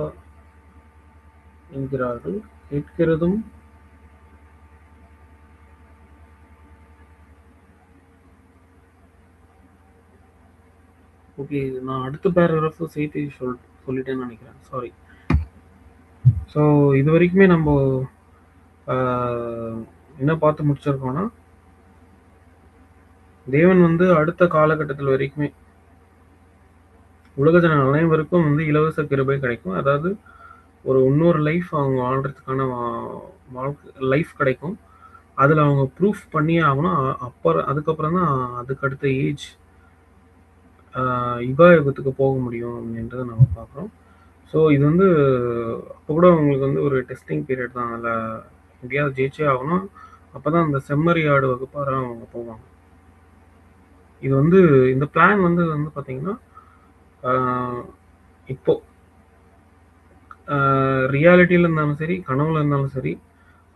என்கிறார்கள், கேட்கிறதும் ஓகே. நான் அடுத்த பேராகிராஃப் சேர்த்து சொல்லிட்டேன்னு நினைக்கிறேன், சாரி. ஸோ இது வரைக்குமே நம்ம என்ன பார்த்து முடிச்சிருக்கோம்னா, தேவன் வந்து அடுத்த காலகட்டத்தில் வரைக்குமே உலக ஜன அனைவருக்கும் வந்து இலவச கிருபை கிடைக்கும். அதாவது ஒரு இன்னொரு லைஃப் அவங்க வாழ்றதுக்கான லைஃப் கிடைக்கும். அதில் அவங்க ப்ரூஃப் பண்ணியே ஆகணும். அதுக்கப்புறம் தான் அதுக்கு அடுத்த ஏஜ் யுகத்துக்கு போக முடியும் அப்படின்றத நம்ம பார்க்குறோம். ஸோ இது வந்து அப்போ கூட அவங்களுக்கு வந்து ஒரு டெஸ்டிங் பீரியட் தான். அதில் எப்படியாவது ஜெயிச்சே ஆகணும். அப்போ தான் அந்த செம்மறி ஆடு வகுப்பார அவங்க போவாங்க. இது வந்து இந்த பிளான் வந்து பார்த்தீங்கன்னா இப்போ ரியாலிட்டியில் இருந்தாலும் சரி, கனவுல இருந்தாலும் சரி,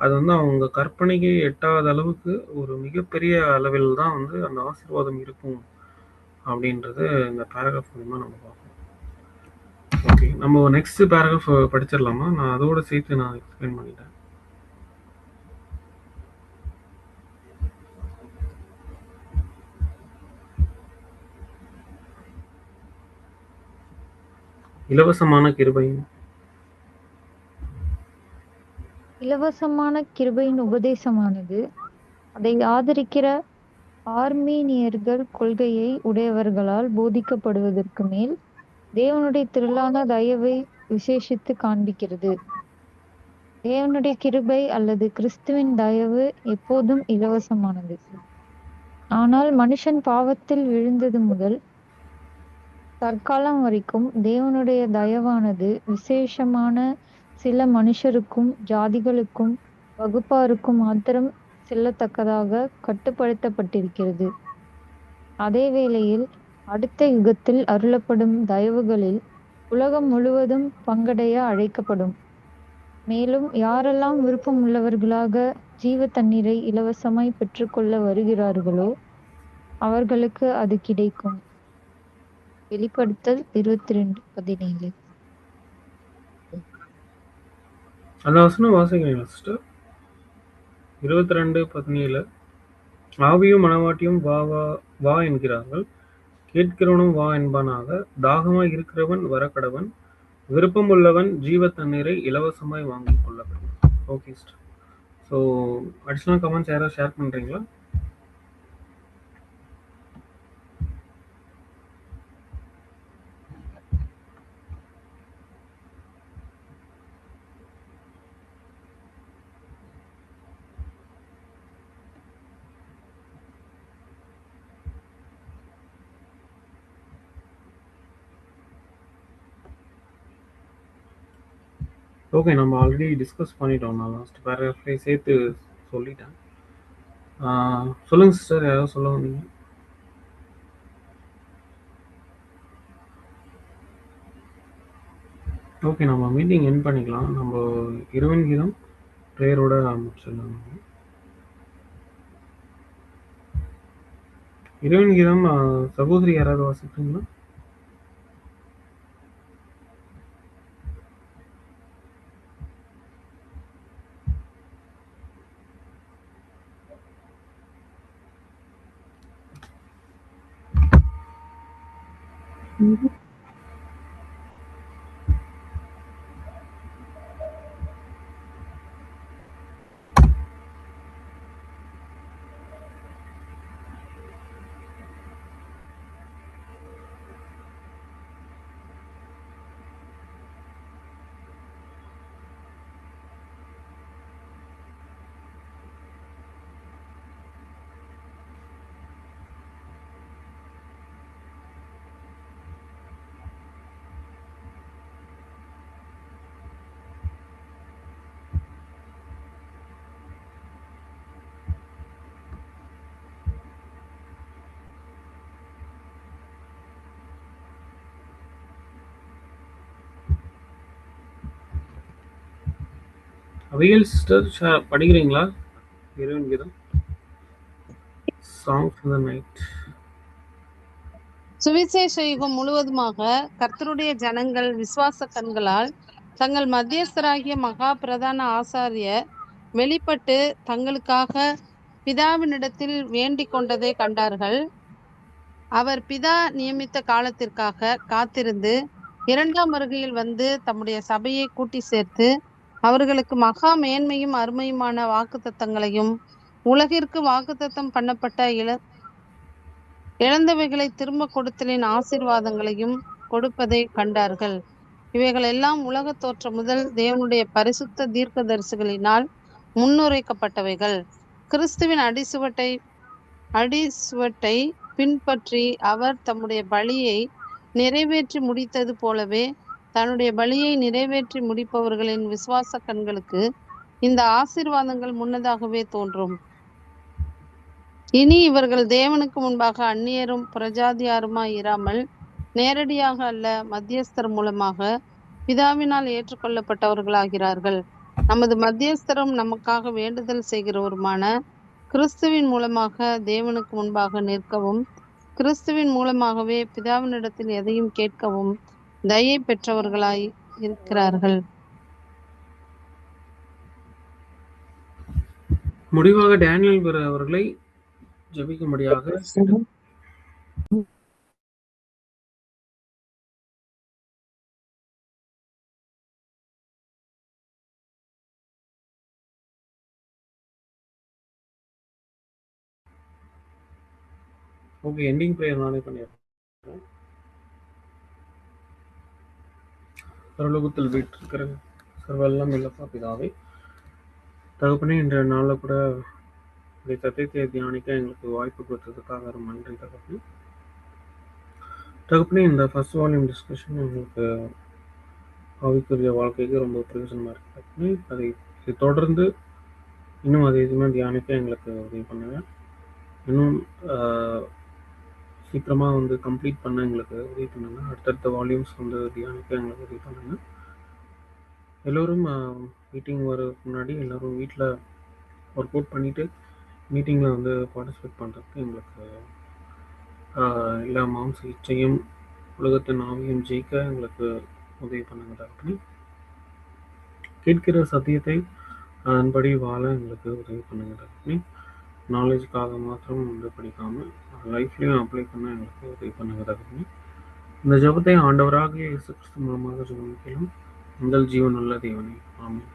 அது வந்து அவங்க கற்பனைக்கு எட்டாத அளவுக்கு ஒரு மிகப்பெரிய அளவில் தான் வந்து அந்த ஆசீர்வாதம் இருக்கும் அப்படின்றது இந்த பேராகிராஃப் மூலமாக நம்ம பார்ப்போம். ஓகே, நம்ம நெக்ஸ்ட் பேராகிராஃப் படிச்சிடலாமா? நான் அதோட சேர்த்து நான் எக்ஸ்பிளைன் பண்ணிட்டேன். இலவசமான கிருபையும் இலவசமான கிருபையின் உபதேசமானது அதை ஆதரிக்கிற ஆர்மீனியர்கள் கொள்கையை உடையவர்களால் போதிக்கப்படுவதற்கு மேல் தேவனுடைய திரளான தயவை விசேஷித்து காண்பிக்கிறது. தேவனுடைய கிருபை அல்லது கிறிஸ்துவின் தயவு எப்போதும் இலவசமானது. ஆனால் மனுஷன் பாவத்தில் விழுந்தது முதல் தற்காலம் வரைக்கும் தேவனுடைய தயவானது விசேஷமான சில மனுஷருக்கும் ஜாதிகளுக்கும் வகுப்பாருக்கும் மாத்திரம் செல்லத்தக்கதாக கட்டுப்படுத்தப்பட்டிருக்கிறது. அதே வேளையில் அடுத்த யுகத்தில் அருளப்படும் தயவுகளில் உலகம் முழுவதும் பங்கடைய அழைக்கப்படும். மேலும் யாரெல்லாம் விருப்பம் உள்ளவர்களாக ஜீவ தண்ணீரை இலவசமாய் பெற்றுக்கொள்ள வருகிறார்களோ அவர்களுக்கு அது கிடைக்கும். வெளிப்படுத்தல் 22:17. அந்த வசனம் வாசிக்கிறீங்களா சிஸ்டர்? 22:17. ஆவியும் மனவாட்டியும் வா வா வா என்கிறார்கள், கேட்கிறவனும் வா என்பானாக. தாகமாய் இருக்கிறவன் வரக்கடவன், விருப்பம் உள்ளவன் ஜீவ தண்ணீரை இலவசமாய் வாங்கிக் கொள்ள வேண்டும். Okay sister. So additional comments யாராவது ஷேர் பண்ணுறீங்களா? ஓகே, நம்ம ஆல்ரெடி டிஸ்கஸ் பண்ணிட்டோம். நான் லாஸ்ட் பேராகிராஃப்லேயே சேர்த்து சொல்லிட்டேன். சொல்லுங்கள் சிஸ்டர், யாராவது சொல்ல வந்தீங்க? ஓகே, நம்ம மீட்டிங் எண்ட் பண்ணிக்கலாம். நம்ம இரவின் கீதம் ப்ரேயரோட முடிச்சிடலாம். இரவின் கீதம் சகோதரி யாராவது வாசிப்பீங்களா? அபிகேல் சிஸ்டர் படிக்கிறீங்களா? இரவின் கீதம் சாங் ஃபார் தி நைட். சுவிசேஷ யுகம் முழுவதுமாக கர்த்தருடைய ஜனங்கள் விசுவாச கண்களால் தங்கள் மத்தியஸ்தராகிய மகா பிரதான ஆசாரியர் வெளிப்பட்டு தங்களுக்காக பிதாவினிடத்தில் வேண்டிக் கொண்டதை கண்டார்கள். அவர் பிதா நியமித்த காலத்திற்காக காத்திருந்து இரண்டாம் வருகையில் வந்து தம்முடைய சபையை கூட்டி சேர்த்து அவர்களுக்கு மகா மேன்மையும் அருமையுமான வாக்குத்தத்தங்களையும் உலகிற்கு வாக்குத்தத்தம் பண்ணப்பட்ட இழந்தவைகளை திரும்ப கொடுத்தலின் ஆசீர்வாதங்களையும் கொடுப்பதை கண்டார்கள். இவைகள் எல்லாம் உலக தோற்றம் முதல் தேவனுடைய பரிசுத்த தீர்க்கதரிசிகளினால் முன்னுரைக்கப்பட்டவைகள். கிறிஸ்துவின் அடிசுவட்டை பின்பற்றி அவர் தம்முடைய பலியை நிறைவேற்றி முடித்தது போலவே தன்னுடைய பலியை நிறைவேற்றி முடிப்பவர்களின் விசுவாச கண்களுக்கு இந்த ஆசீர்வாதங்கள் முன்னதாகவே தோன்றும். இனி இவர்கள் தேவனுக்கு முன்பாக அந்நியரும் புறஜாதியாருமாய் இராமல் நேரடியாக அல்ல, மத்தியஸ்தர் மூலமாக பிதாவினால் ஏற்றுக்கொள்ளப்பட்டவர்களாகிறார்கள். நமது மத்தியஸ்தரும் நமக்காக வேண்டுதல் செய்கிறவருமான கிறிஸ்துவின் மூலமாக தேவனுக்கு முன்பாக நிற்கவும், கிறிஸ்துவின் மூலமாகவே பிதாவினிடத்தில் எதையும் கேட்கவும் தயை பெற்றவர்களாய் இருக்கிறார்கள். முடிவாக டேனியல் அவர்களை ஜெபிக்கும்படியாக ஓகே, எண்டிங் ப்ரேயர் நானே பண்ணிடுறேன். பரலோகத்தில் வீற்றிருக்கிற சர்வெல்லாம் இல்லப்பா பிதாவே, தகப்பனே, இன்றைய நாளில் கூட உடைய சத்தியத்தை தியானிக்க எங்களுக்கு வாய்ப்பு கொடுத்ததுக்காக ரொம்ப நன்றி தகப்பனே. தகப்பனே, இந்த ஃபர்ஸ்ட் வால்யூம் டிஸ்கஷன் எங்களுக்கு ஆவிக்குரிய வாழ்க்கைக்கு ரொம்ப பிரயோஜனமாக இருக்குது தகப்பனே. இதை தொடர்ந்து இன்னும் அதை எதுவுமே தியானிக்க எங்களுக்கு உதவி பண்ணுங்க. இன்னும் சீக்கிரமாக வந்து கம்ப்ளீட் பண்ண எங்களுக்கு உதவி பண்ணுங்க. அடுத்தடுத்த வால்யூம்ஸ் வந்து தியானிக்க எங்களுக்கு உதவி பண்ணுங்க. எல்லோரும் மீட்டிங் வரதுக்கு முன்னாடி எல்லோரும் வீட்டில் ஒர்க் அவுட் பண்ணிவிட்டு மீட்டிங்கில் வந்து பார்ட்டிசிபேட் பண்ணுறதுக்கு எங்களுக்கு எல்லா மாம்ச இச்சையும் உலகத்தின் ஆவியும் ஜெயிக்க எங்களுக்கு உதவி பண்ணுங்க தகப்பனே. கேட்கிற சத்தியத்தை அதன்படி வாழ எங்களுக்கு உதவி பண்ணுங்க தகப்பனே. நாலேஜுக்காக மாத்திரம் வந்து படிக்காமல் லைஃப்லையும் அப்ளை பண்ண எங்களுக்கு உதவி பண்ணுங்க தகப்பனே. இந்த ஜெபத்தை ஆண்டவராக இயேசு கிறிஸ்து மூலமாக ஜெபிக்கிறோம். உங்கள் ஜீவனுள்ள தேவனே, ஆமென்.